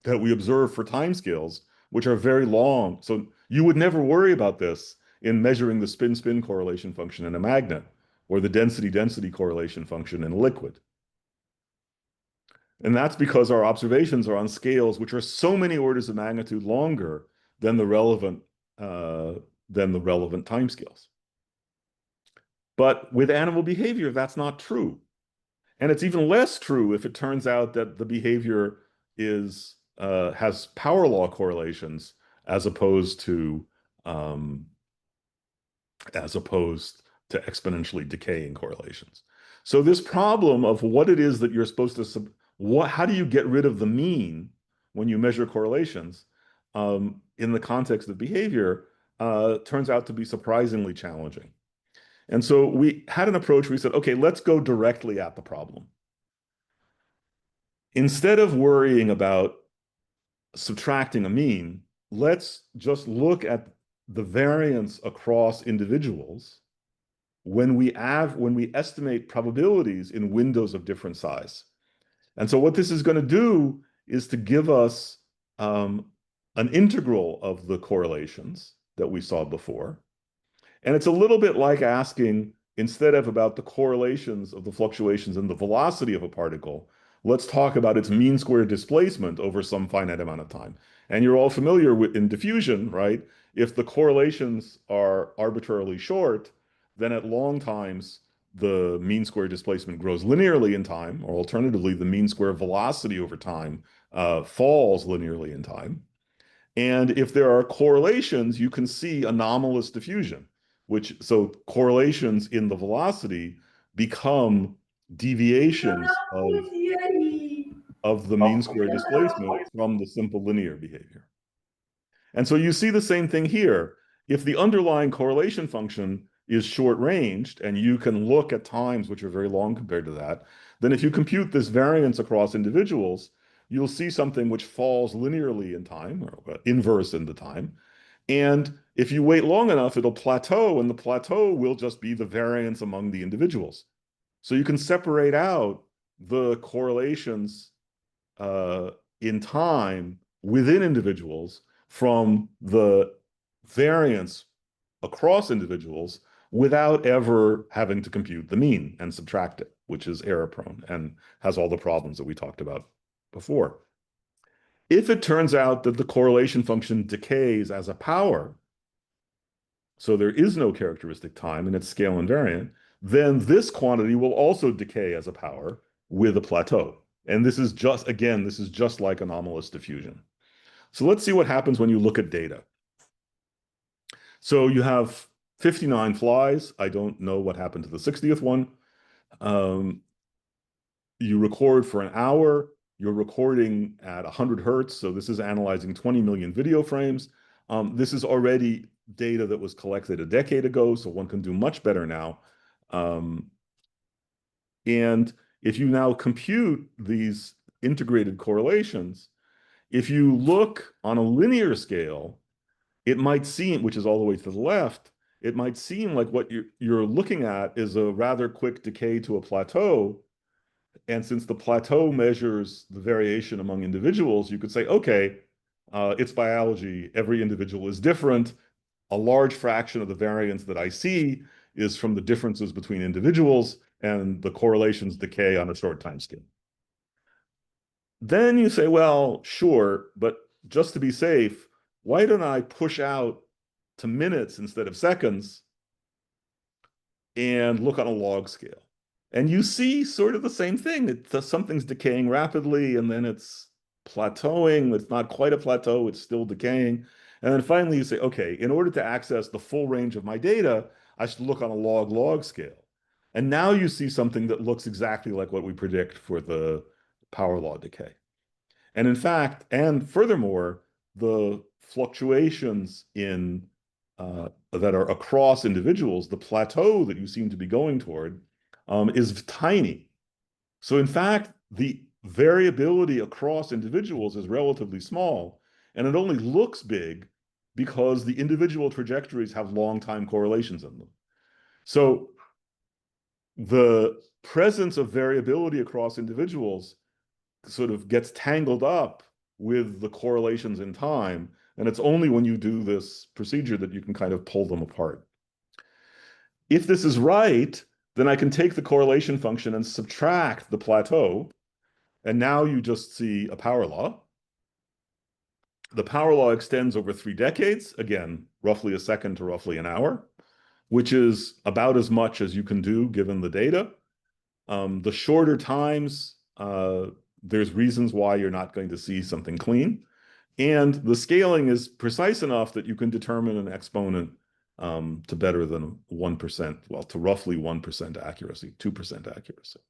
that we observe for timescales, which are very long. So you would never worry about this in measuring the spin-spin correlation function in a magnet or the density-density correlation function in a liquid. And that's because our observations are on scales which are so many orders of magnitude longer than the relevant timescales. But with animal behavior, that's not true. And it's even less true if it turns out that the behavior has power law correlations as opposed to exponentially decaying correlations. So this problem of what it is that you're supposed to how do you get rid of the mean when you measure correlations in the context of behavior turns out to be surprisingly challenging. And so we had an approach where we said, okay, let's go directly at the problem. Instead of worrying about subtracting a mean, let's just look at the variance across individuals when we estimate probabilities in windows of different size. And so what this is going to do is to give us an integral of the correlations that we saw before. And it's a little bit like asking, instead of about the correlations of the fluctuations in the velocity of a particle, let's talk about its mean square displacement over some finite amount of time. And you're all familiar with in diffusion, right? If the correlations are arbitrarily short, then at long times, the mean square displacement grows linearly in time, or alternatively, the mean square velocity over time falls linearly in time. And if there are correlations, you can see anomalous diffusion, so correlations in the velocity become deviations of the mean square displacement from the simple linear behavior. And so you see the same thing here. If the underlying correlation function is short-ranged, and you can look at times which are very long compared to that, then if you compute this variance across individuals, you'll see something which falls linearly in time, or inverse in the time. And if you wait long enough, it'll plateau, and the plateau will just be the variance among the individuals. So you can separate out the correlations in time within individuals from the variance across individuals without ever having to compute the mean and subtract it, which is error prone and has all the problems that we talked about before. If it turns out that the correlation function decays as a power, so there is no characteristic time and it's scale invariant, then this quantity will also decay as a power with a plateau. And this is just, again, this is just like anomalous diffusion. So let's see what happens when you look at data. So you have 59 flies. I don't know what happened to the 60th one. You record for an hour. You're recording at 100 hertz. So this is analyzing 20 million video frames. This is already data that was collected a decade ago, so one can do much better now. And if you now compute these integrated correlations, if you look on a linear scale, it might seem, which is all the way to the left, it might seem like what you're looking at is a rather quick decay to a plateau. And since the plateau measures the variation among individuals, you could say, okay, it's biology. Every individual is different. A large fraction of the variance that I see is from the differences between individuals, and the correlations decay on a short time scale. Then you say, well, sure, but just to be safe, why don't I push out to minutes instead of seconds and look on a log scale? And you see sort of the same thing. Something's decaying rapidly, and then it's plateauing. It's not quite a plateau. It's still decaying. And then finally you say, okay, in order to access the full range of my data, I should look on a log-log scale. And now you see something that looks exactly like what we predict for the power law decay. And in fact, and furthermore, the fluctuations in that are across individuals, the plateau that you seem to be going toward is tiny. So in fact, the variability across individuals is relatively small, and it only looks big because the individual trajectories have long time correlations in them. So the presence of variability across individuals sort of gets tangled up with the correlations in time, and it's only when you do this procedure that you can kind of pull them apart. If this is right, then I can take the correlation function and subtract the plateau, and now you just see a power law. The power law extends over 3 decades, again, roughly a second to roughly an hour, which is about as much as you can do given the data. The shorter times, there's reasons why you're not going to see something clean. And the scaling is precise enough that you can determine an exponent to better than 1%, well, to roughly 1% accuracy, 2% accuracy.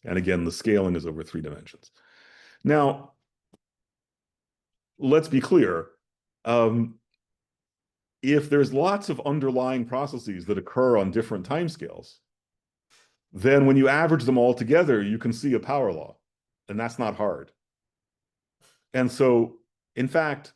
And again, the scaling is over 3 dimensions. Now, let's be clear. If there's lots of underlying processes that occur on different timescales, then when you average them all together, you can see a power law, and that's not hard. And so, in fact,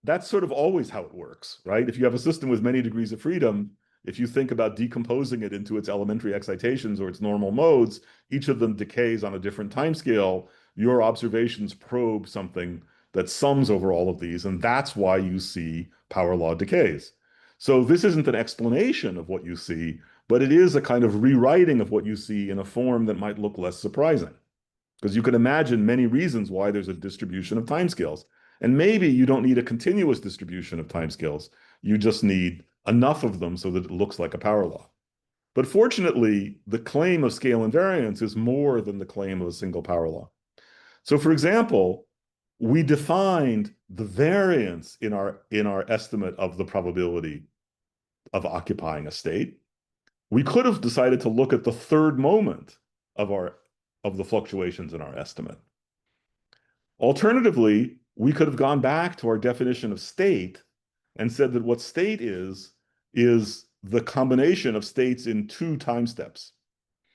that's sort of always how it works, right? If you have a system with many degrees of freedom, if you think about decomposing it into its elementary excitations or its normal modes, each of them decays on a different timescale. Your observations probe something that sums over all of these, and that's why you see power law decays. So this isn't an explanation of what you see, but it is a kind of rewriting of what you see in a form that might look less surprising. Because you can imagine many reasons why there's a distribution of timescales. And maybe you don't need a continuous distribution of timescales. You just need enough of them so that it looks like a power law. But fortunately, the claim of scale invariance is more than the claim of a single power law. So for example, we defined the variance in our estimate of the probability of occupying a state. We could have decided to look at the third moment of the fluctuations in our estimate. Alternatively, we could have gone back to our definition of state and said that what state is the combination of states in 2 time steps.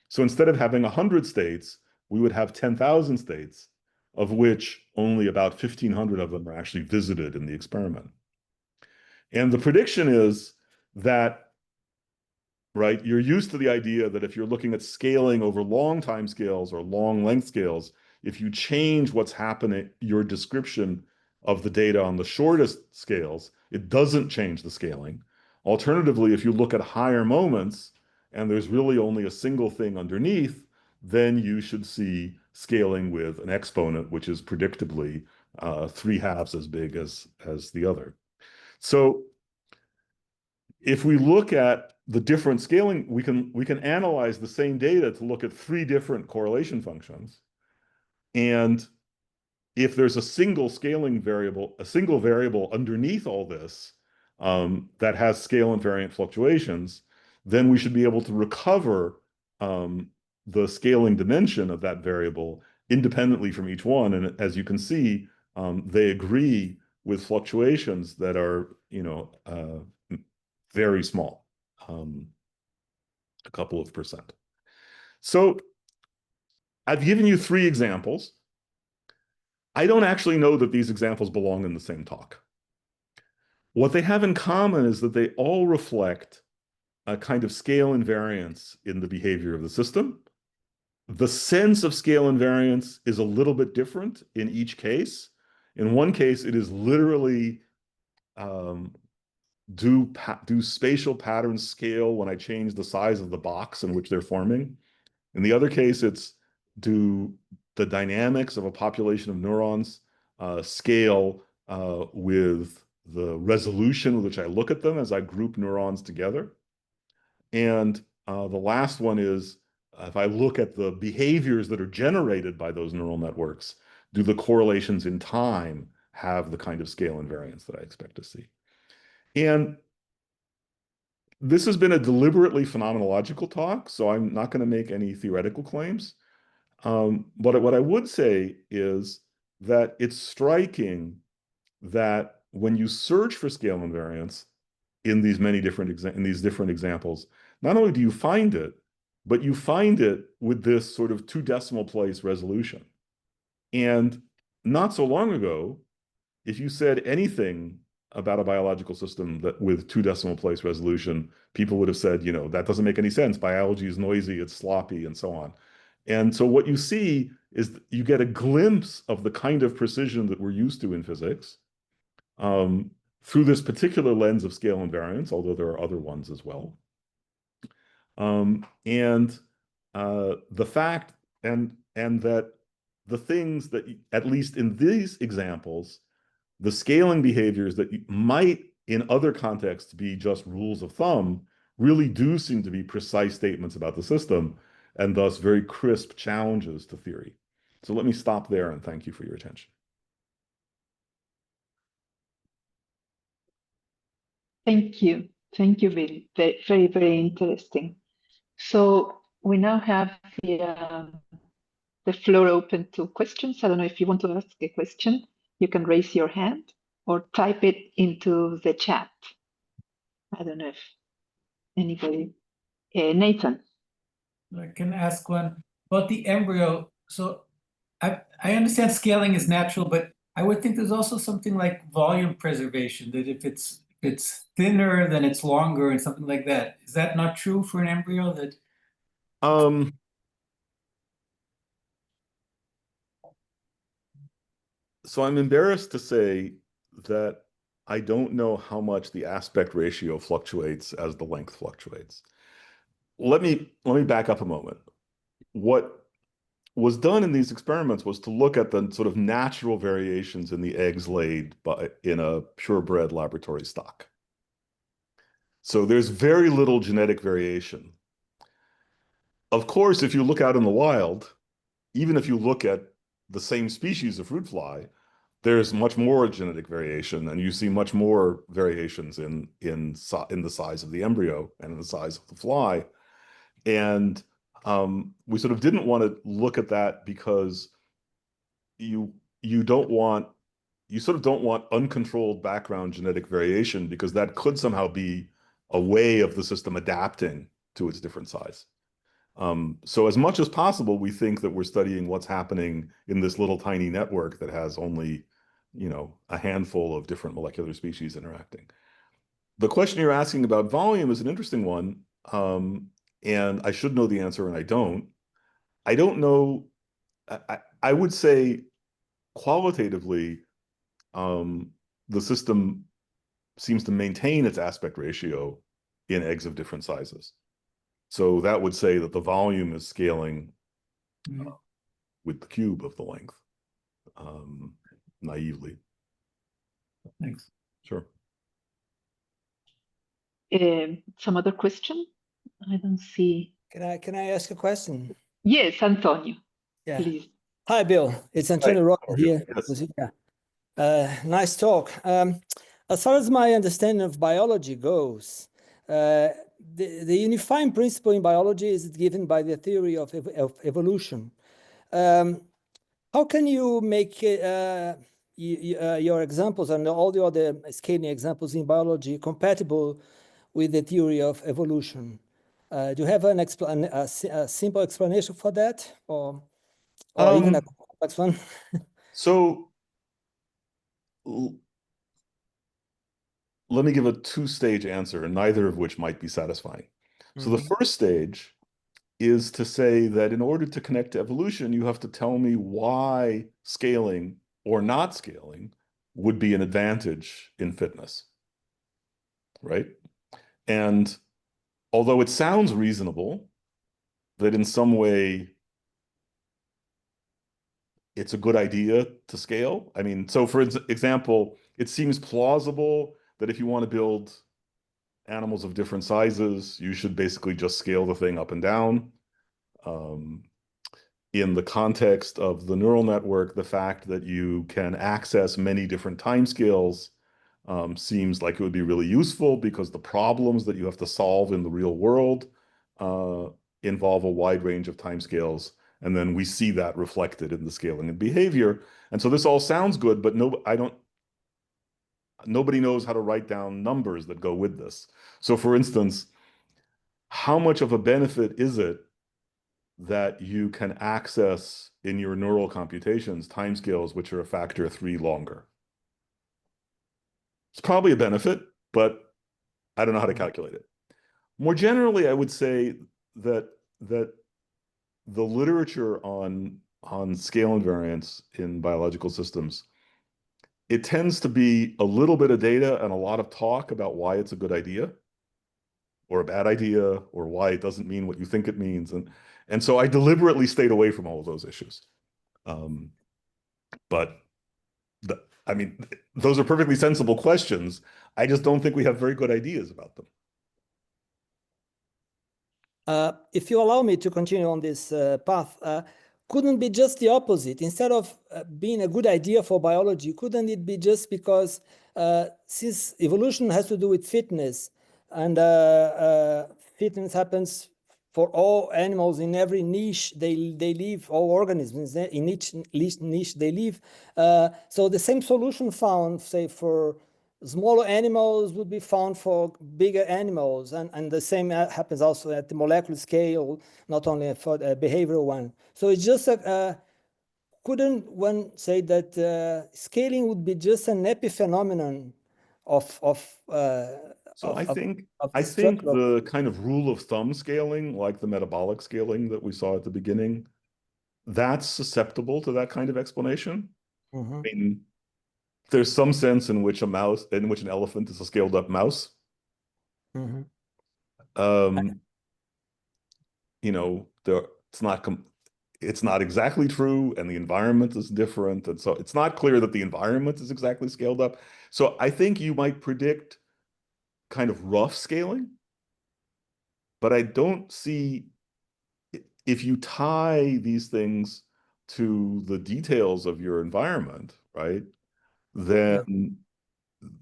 So instead of having 100 states, we would have 10,000 states, of which only about 1,500 of them are actually visited in the experiment. And the prediction is that, right, you're used to the idea that if you're looking at scaling over long time scales or long length scales, if you change what's happening, your description of the data on the shortest scales, it doesn't change the scaling. Alternatively, if you look at higher moments and there's really only a single thing underneath, then you should see scaling with an exponent, which is predictably 3/2 as big as the other. So if we look at the different scaling, we can analyze the same data to look at 3 different correlation functions. And if there's a single scaling variable, a single variable underneath all this that has scale invariant fluctuations, then we should be able to recover the scaling dimension of that variable independently from each one. And as you can see, they agree with fluctuations that are, very small, a couple of percent. So I've given you 3 examples. I don't actually know that these examples belong in the same talk. What they have in common is that they all reflect a kind of scale invariance in the behavior of the system. The sense of scale invariance is a little bit different in each case. In one case, it is literally do spatial patterns scale when I change the size of the box in which they're forming? In the other case, it's do the dynamics of a population of neurons scale with the resolution with which I look at them as I group neurons together? And the last one is, if I look at the behaviors that are generated by those neural networks, do the correlations in time have the kind of scale invariance that I expect to see? And this has been a deliberately phenomenological talk, so I'm not going to make any theoretical claims. But what I would say is that it's striking that when you search for scale invariance in these different examples, not only do you find it, but you find it with this sort of 2 decimal place resolution. And not so long ago, if you said anything about a biological system that with 2 decimal place resolution, people would have said, that doesn't make any sense. Biology is noisy, it's sloppy, and so on. And so what you see is you get a glimpse of the kind of precision that we're used to in physics through this particular lens of scale invariance, although there are other ones as well. And the fact and that the things that, at least in these examples, the scaling behaviors that might in other contexts be just rules of thumb really do seem to be precise statements about the system, and thus very crisp challenges to theory. So let me stop there and thank you for your attention. Thank you. Thank you, Bill. Very, very interesting. So we now have the floor open to questions. I don't know if you want to ask a question, you can raise your hand or type it into the chat. I don't know if anybody. Nathan. I can ask one about the embryo. So I understand scaling is natural, but I would think there's also something like volume preservation, that if it's thinner, then it's longer and something like that. Is that not true for an embryo? That So I'm embarrassed to say that I don't know how much the aspect ratio fluctuates as the length fluctuates. Let me back up a moment. What was done in these experiments was to look at the sort of natural variations in the eggs laid in a purebred laboratory stock. So there's very little genetic variation. Of course, if you look out in the wild, even if you look at the same species of fruit fly, there's much more genetic variation, and you see much more variations in the size of the embryo and in the size of the fly. And we sort of didn't want to look at that because you sort of don't want uncontrolled background genetic variation, because that could somehow be a way of the system adapting to its different size. So as much as possible, we think that we're studying what's happening in this little tiny network that has only, a handful of different molecular species interacting. The question you're asking about volume is an interesting one, and I should know the answer, and I don't. I don't know. I would say qualitatively, the system seems to maintain its aspect ratio in eggs of different sizes. So that would say that the volume is scaling with the cube of the length, naively. Thanks. Sure. Some other question? I don't see. Can I ask a question? Yes, Antonio. Yeah. Please. Hi, Bill. It's Antonio Rock here. Yes. Nice talk. As far as my understanding of biology goes, the unifying principle in biology is given by the theory of evolution. How can you make your examples and all the other scaling examples in biology compatible with the theory of evolution? Do you have a simple explanation for that, or even a complex one? So let me give a two-stage answer, neither of which might be satisfying. So the first stage is to say that in order to connect to evolution, you have to tell me why scaling or not scaling would be an advantage in fitness, right? And although it sounds reasonable that in some way it's a good idea to scale. I mean, so for example, it seems plausible that if you want to build animals of different sizes, you should basically just scale the thing up and down. In the context of the neural network, the fact that you can access many different timescales seems like it would be really useful, because the problems that you have to solve in the real world involve a wide range of timescales. And then we see that reflected in the scaling and behavior. And so this all sounds good, but nobody knows how to write down numbers that go with this. So for instance, how much of a benefit is it that you can access in your neural computations timescales which are a factor of 3 longer? It's probably a benefit, but I don't know how to calculate it. More generally, I would say that the literature on scale invariance in biological systems, it tends to be a little bit of data and a lot of talk about why it's a good idea or a bad idea, or why it doesn't mean what you think it means. And so I deliberately stayed away from all of those issues. But I mean, those are perfectly sensible questions. I just don't think we have very good ideas about them. If you allow me to continue on this path, couldn't it be just the opposite? Instead of being a good idea for biology, couldn't it be just because since evolution has to do with fitness, and fitness happens for all animals in every niche they live, all organisms in each niche they live. So the same solution found, say, for smaller animals would be found for bigger animals, and the same happens also at the molecular scale, not only for the behavioral one. So it's just couldn't one say that scaling would be just an epiphenomenon of I think the kind of rule of thumb scaling, like the metabolic scaling that we saw at the beginning, that's susceptible to that kind of explanation. I mean, there's some sense in which an elephant is a scaled up mouse. Mhm. You know, it's not exactly true, and the environment is different, and so it's not clear that the environment is exactly scaled up. So I think you might predict kind of rough scaling, but I don't see, if you tie these things to the details of your environment, right, then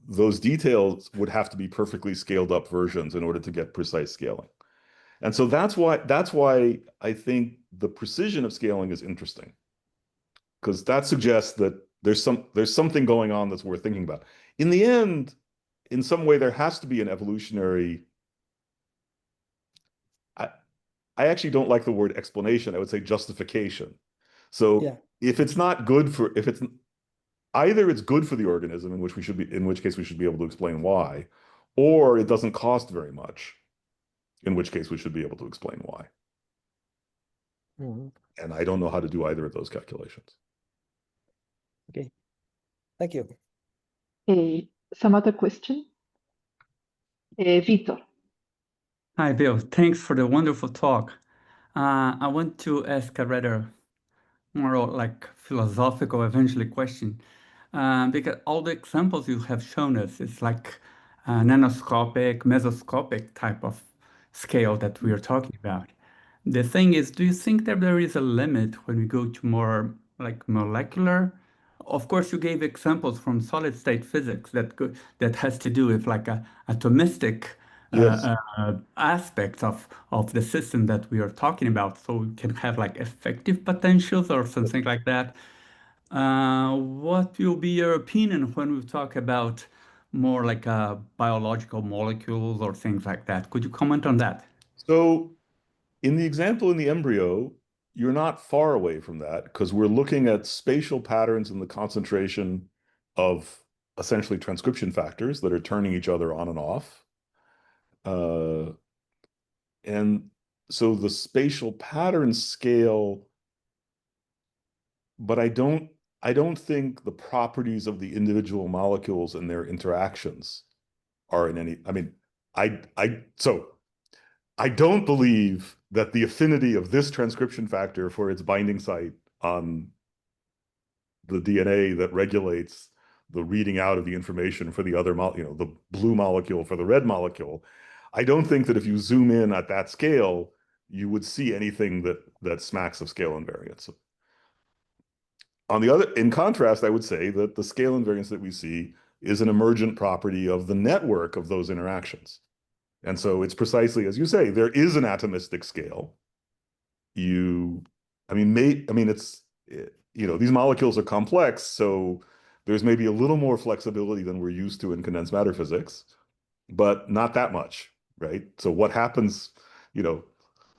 those details would have to be perfectly scaled up versions in order to get precise scaling. And so that's why I think the precision of scaling is interesting, because that suggests that there's something going on that's worth thinking about. In the end, in some way, there has to be an evolutionary. I actually don't like the word explanation. I would say justification. So if it's not good for, if it's either it's good for the organism, in which case we should be able to explain why, or it doesn't cost very much, in which case we should be able to explain why. Mhm. And I don't know how to do either of those calculations. Okay, thank you. Some other question? Vitor. Hi, Bill. Thanks for the wonderful talk. I want to ask a rather more like philosophical, eventually question, because all the examples you have shown us is like a nanoscopic, mesoscopic type of scale that we are talking about. The thing is, do you think that there is a limit when we go to more like molecular? Of course, you gave examples from solid state physics that has to do with like a atomistic aspects of the system that we are talking about. So we can have like effective potentials or something like that. What will be your opinion when we talk about more like biological molecules or things like that? Could you comment on that? So in the example in the embryo, you're not far away from that, because we're looking at spatial patterns in the concentration of essentially transcription factors that are turning each other on and off. And so the spatial patterns scale, but I don't think the properties of the individual molecules and their interactions are in any, I mean, so I don't believe that the affinity of this transcription factor for its binding site on the DNA that regulates the reading out of the information for the other the blue molecule for the red molecule, I don't think that if you zoom in at that scale, you would see anything that smacks of scale invariance. In contrast, I would say that the scale invariance that we see is an emergent property of the network of those interactions. And so it's precisely as you say, there is an atomistic scale. It's, these molecules are complex, so there's maybe a little more flexibility than we're used to in condensed matter physics, but not that much, right? So what happens,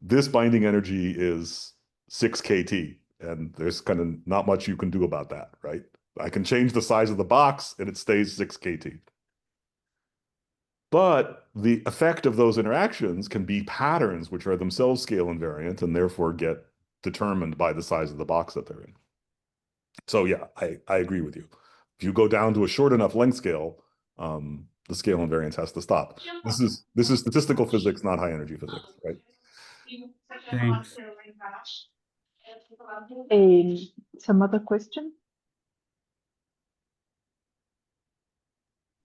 this binding energy is 6 kT, and there's kind of not much you can do about that, right? I can change the size of the box and it stays 6 kT. But the effect of those interactions can be patterns which are themselves scale invariant and therefore get determined by the size of the box that they're in. So yeah, I agree with you. If you go down to a short enough length scale, the scale invariance has to stop. This is statistical physics, not high energy physics, right? Thanks. Some other question?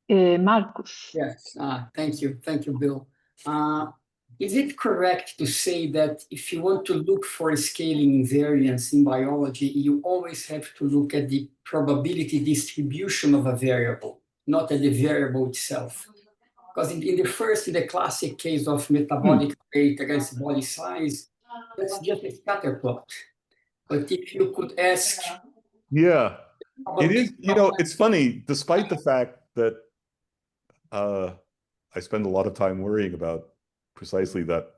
Marcus. Yes, thank you, Bill. Is it correct to say that if you want to look for scaling invariance in biology, you always have to look at the probability distribution of a variable, not at the variable itself? Because in the classic case of metabolic rate against body size, that's just a scatter plot. But if you could ask... Yeah, it is, it's funny, despite the fact that I spend a lot of time worrying about precisely that,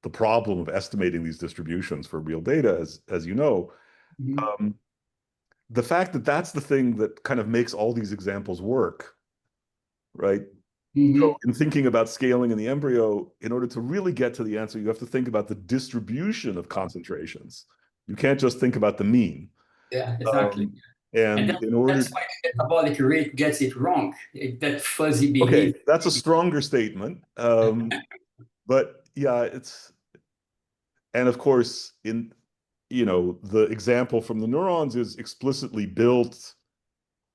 the problem of estimating these distributions for real data, as you know, the fact that that's the thing that kind of makes all these examples work, right? So in thinking about scaling in the embryo, in order to really get to the answer, you have to think about the distribution of concentrations. You can't just think about the mean. Yeah, exactly. And in order, that's why the metabolic rate gets it wrong, that fuzzy behavior. okay, that's a stronger statement. But yeah, and of course, the example from the neurons is explicitly built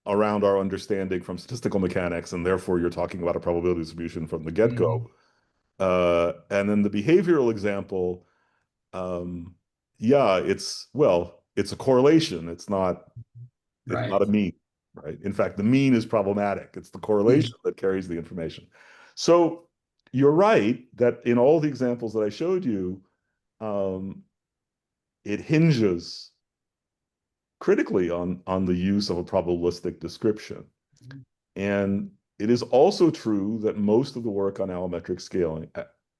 around our understanding from statistical mechanics, and therefore you're talking about a probability distribution from the get-go. And then the behavioral example, yeah, it's a correlation. It's not a mean, right? In fact, the mean is problematic. It's the correlation that carries the information. So you're right that in all the examples that I showed you, it hinges critically on the use of a probabilistic description. And it is also true that most of the work on allometric scaling,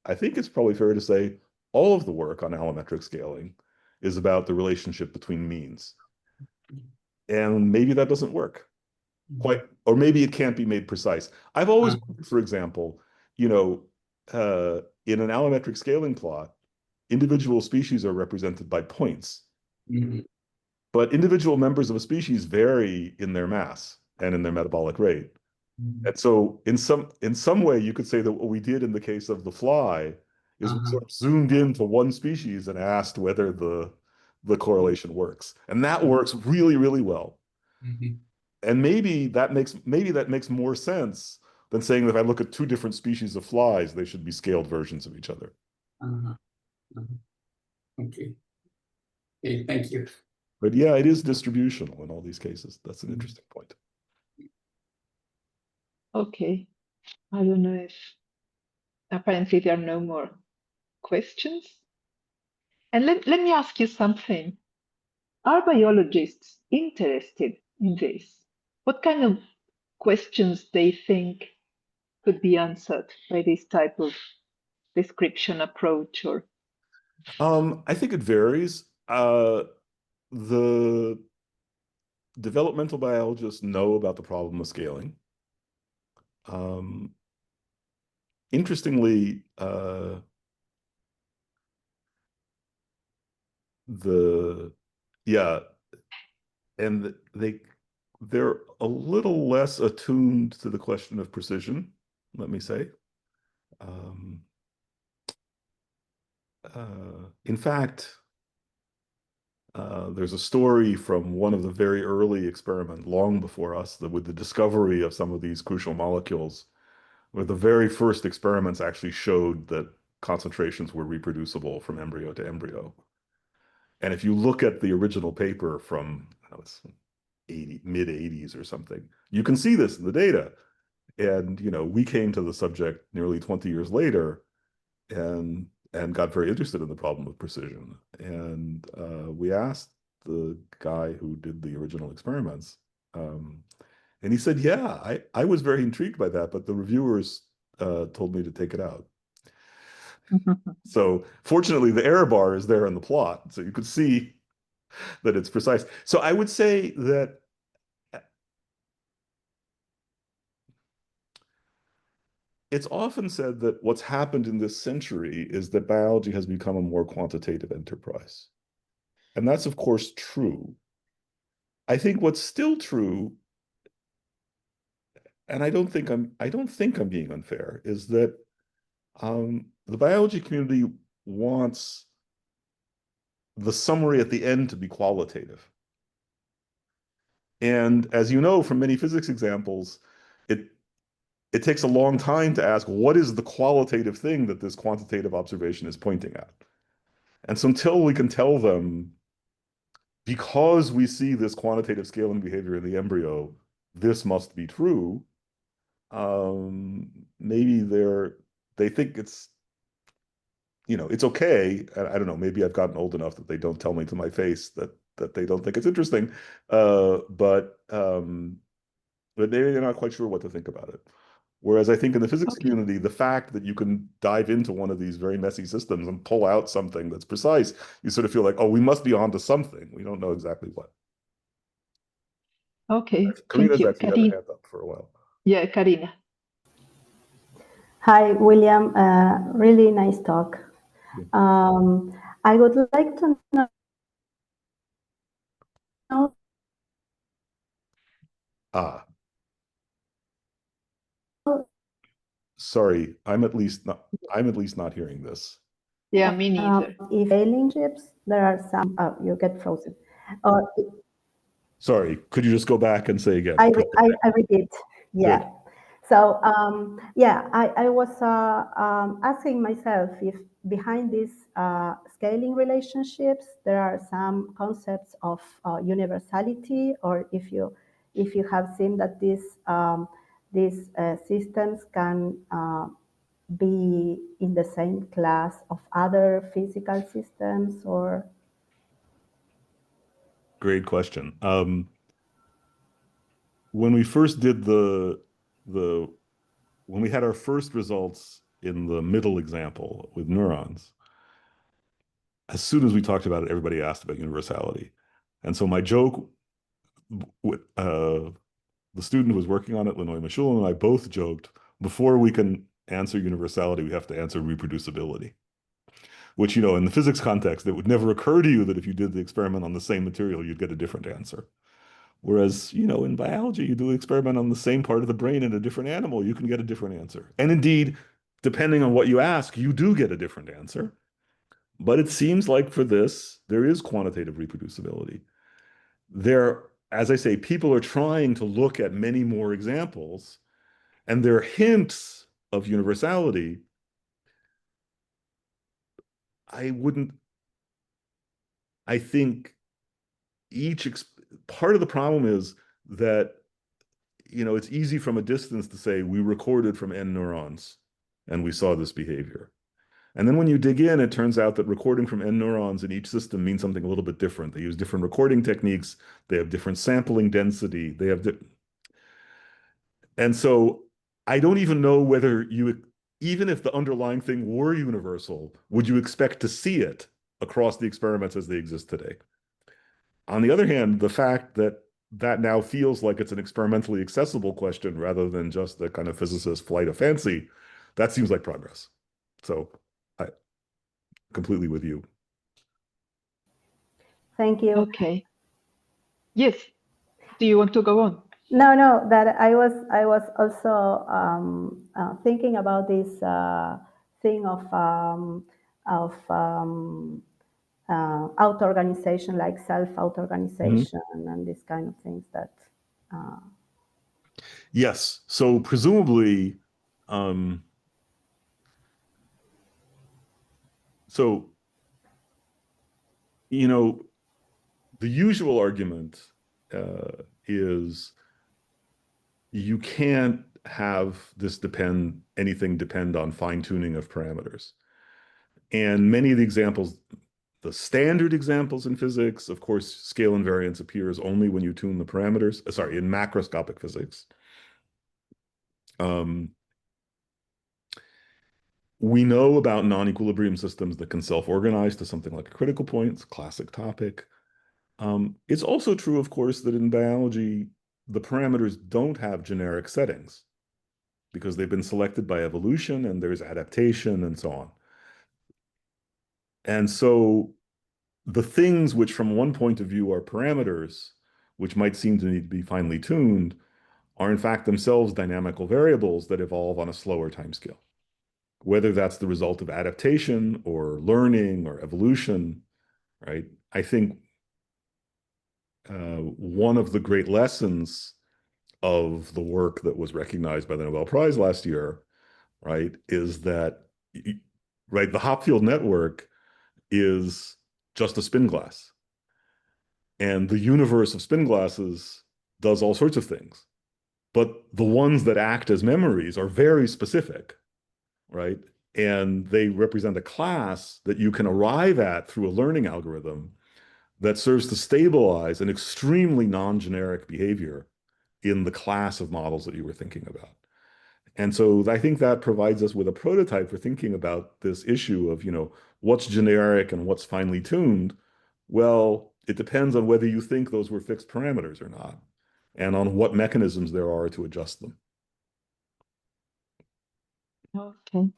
I think it's probably fair to say all of the work on allometric scaling is about the relationship between means. And maybe that doesn't work quite, or maybe it can't be made precise. I've always, for example, in an allometric scaling plot, individual species are represented by points. But individual members of a species vary in their mass and in their metabolic rate. And so in some way, you could say that what we did in the case of the fly is we sort of zoomed into one species and asked whether the correlation works. And that works really, really well. And maybe that makes more sense than saying that if I look at two different species of flies, they should be scaled versions of each other. Okay. Okay, thank you. But yeah, it is distributional in all these cases. That's an interesting point. Okay. I don't know if apparently there are no more questions. And let me ask you something. Are biologists interested in this? What kind of questions they think could be answered by this type of description approach? Or I think it varies. The developmental biologists know about the problem of scaling. Interestingly, and they're a little less attuned to the question of precision, let me say. In fact, there's a story from one of the very early experiments, long before us, with the discovery of some of these crucial molecules, where the very first experiments actually showed that concentrations were reproducible from embryo to embryo. And if you look at the original paper from mid-80s or something, you can see this in the data. And we came to the subject nearly 20 years later and got very interested in the problem of precision. And we asked the guy who did the original experiments, and he said, yeah, I was very intrigued by that, but the reviewers told me to take it out. So fortunately, the error bar is there in the plot, so you could see that it's precise. So I would say that it's often said that what's happened in this century is that biology has become a more quantitative enterprise. And that's, of course, true. I think what's still true, and I don't think I'm being unfair, is that the biology community wants the summary at the end to be qualitative. And as you know from many physics examples, it takes a long time to ask, what is the qualitative thing that this quantitative observation is pointing at? And so until we can tell them, because we see this quantitative scaling behavior in the embryo, this must be true, maybe they think it's okay. I don't know, maybe I've gotten old enough that they don't tell me to my face that they don't think it's interesting, but maybe they're not quite sure what to think about it. Whereas I think in the physics community, the fact that you can dive into one of these very messy systems and pull out something that's precise, you sort of feel like, oh, we must be onto something. We don't know exactly what. okay, Karina's thank you. actually had a hand up for a while. Yeah, Karina. Hi, William. Really nice talk. I would like to know Ah. Sorry, I'm at least not hearing this. Yeah, me neither. If scaling ships, there are some, you get frozen. Or Sorry, could you just go back and say again? I repeat, yeah. Good. So yeah, I was asking myself if behind these scaling relationships there are some concepts of universality, or if you have seen that these systems can be in the same class of other physical systems, or Great question. When we first did when we had our first results in the middle example with neurons, as soon as we talked about it, everybody asked about universality. And so my joke with the student who was working on it, Linoy Mashul, and I both joked, before we can answer universality, we have to answer reproducibility. Which, in the physics context, it would never occur to you that if you did the experiment on the same material, you'd get a different answer. Whereas, in biology, you do an experiment on the same part of the brain in a different animal, you can get a different answer. And indeed, depending on what you ask, you do get a different answer. But it seems like for this, there is quantitative reproducibility. As I say, people are trying to look at many more examples, and there are hints of universality. I think part of the problem is that, it's easy from a distance to say we recorded from N neurons and we saw this behavior. And then when you dig in, it turns out that recording from N neurons in each system means something a little bit different. They use different recording techniques. They have different sampling density. And so I don't even know whether even if the underlying thing were universal, would you expect to see it across the experiments as they exist today? On the other hand, the fact that now feels like it's an experimentally accessible question rather than just a kind of physicist flight of fancy, that seems like progress. So I completely with you. thank you. Okay. Yes. Do you want to go on? No, that I was also thinking about this thing of auto-organization, like self-auto-organization, and these kind of things that. Yes. So presumably, the usual argument is you can't have anything depend on fine-tuning of parameters. And many of the examples, the standard examples in physics, of course, scale invariance appears only when you tune the parameters. Sorry, in macroscopic physics. We know about non-equilibrium systems that can self-organize to something like a critical point. It's a classic topic. It's also true, of course, that in biology, the parameters don't have generic settings because they've been selected by evolution and there's adaptation and so on. And so the things which from one point of view are parameters, which might seem to need to be finely tuned, are in fact themselves dynamical variables that evolve on a slower timescale. Whether that's the result of adaptation or learning or evolution, right? I think one of the great lessons of the work that was recognized by the Nobel Prize last year, right, is that, right, the Hopfield network is just a spin glass. And the universe of spin glasses does all sorts of things. But the ones that act as memories are very specific, right? And they represent a class that you can arrive at through a learning algorithm that serves to stabilize an extremely non-generic behavior in the class of models that you were thinking about. And so I think that provides us with a prototype for thinking about this issue of, what's generic and what's finely tuned. Well, it depends on whether you think those were fixed parameters or not, and on what mechanisms there are to adjust them. Okay.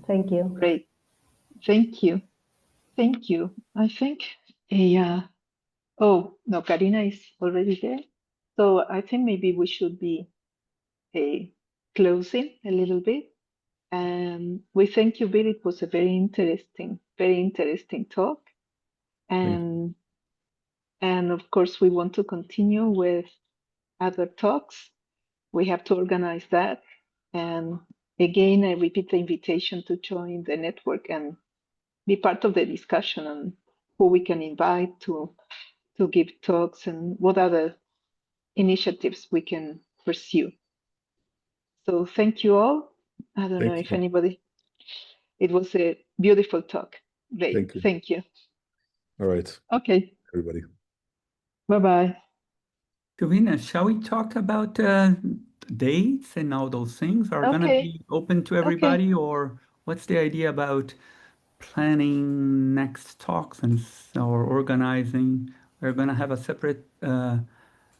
Thank you. Great. Thank you. Thank you. I think oh no, Karina is already there. So I think maybe we should be closing a little bit. And we thank you, Bill. It was a very interesting talk. And of course, we want to continue with other talks. We have to organize that. And again, I repeat the invitation to join the network and be part of the discussion on who we can invite to give talks and what other initiatives we can pursue. So thank you all. I don't know if anybody, it was a beautiful talk. Great, thank you. All right. Okay. Everybody. Bye-bye. Kavina, shall we talk about dates and all those things are going to be open to everybody, or what's the idea about planning next talks and or organizing? We're going to have a separate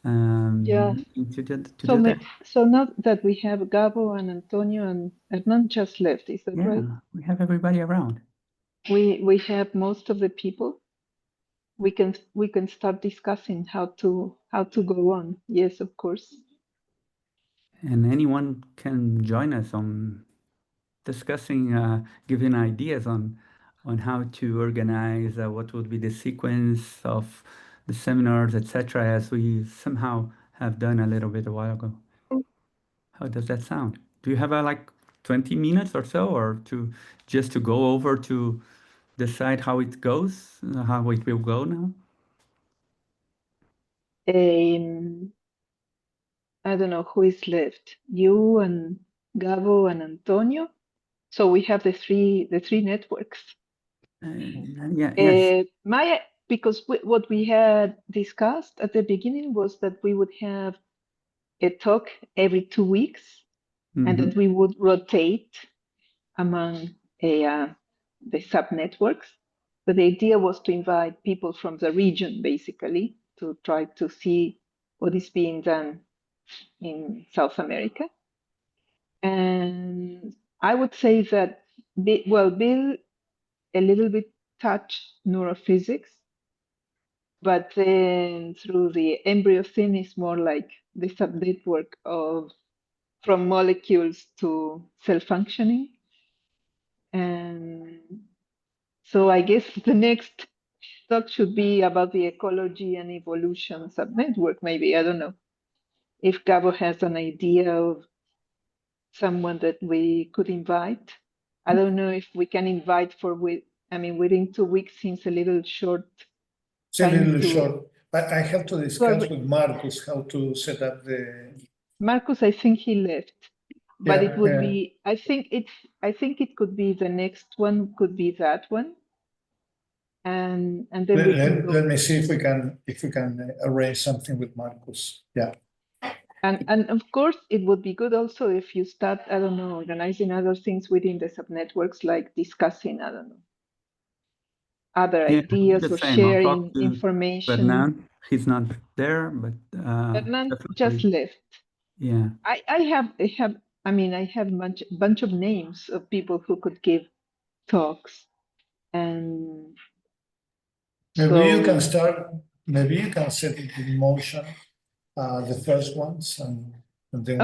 meeting to do that. So now that we have Gabo and Antonio and Hernan just left, is that right? Yeah, we have everybody around. We have most of the people. We can start discussing how to go on. Yes, of course. And anyone can join us on discussing, giving ideas on how to organize, what would be the sequence of the seminars, etc., as we somehow have done a little bit a while ago. How does that sound? Do you have like 20 minutes or so, or just to go over to decide how it goes, how it will go now? I don't know who is left. You and Gabo and Antonio. So we have the three networks. Yes. Because what we had discussed at the beginning was that we would have a talk every 2 weeks, and that we would rotate among the sub networks. But the idea was to invite people from the region, basically, to try to see what is being done in South America. And I would say that, Bill a little bit touched neurophysics, but then through the embryo thing is more like the subnetwork of from molecules to cell functioning. And so I guess the next talk should be about the ecology and evolution subnetwork, maybe. I don't know if Gabo has an idea of someone that we could invite. I don't know if we can invite within 2 weeks seems a little short. It's a little short. I have to discuss with Marcus how to set up the. Marcus, I think he left, but it would be. I think it could be the next one. Could be that one. And then let me see if we can arrange something with Marcus. Yeah. And of course, it would be good also if you start, I don't know, organizing other things within the subnetworks, like discussing, I don't know, other ideas or sharing information. Hernan, he's not there, but Hernan just left. Yeah. I have a bunch of names of people who could give talks, and maybe you can start. Maybe you can set it in motion, the first ones, and then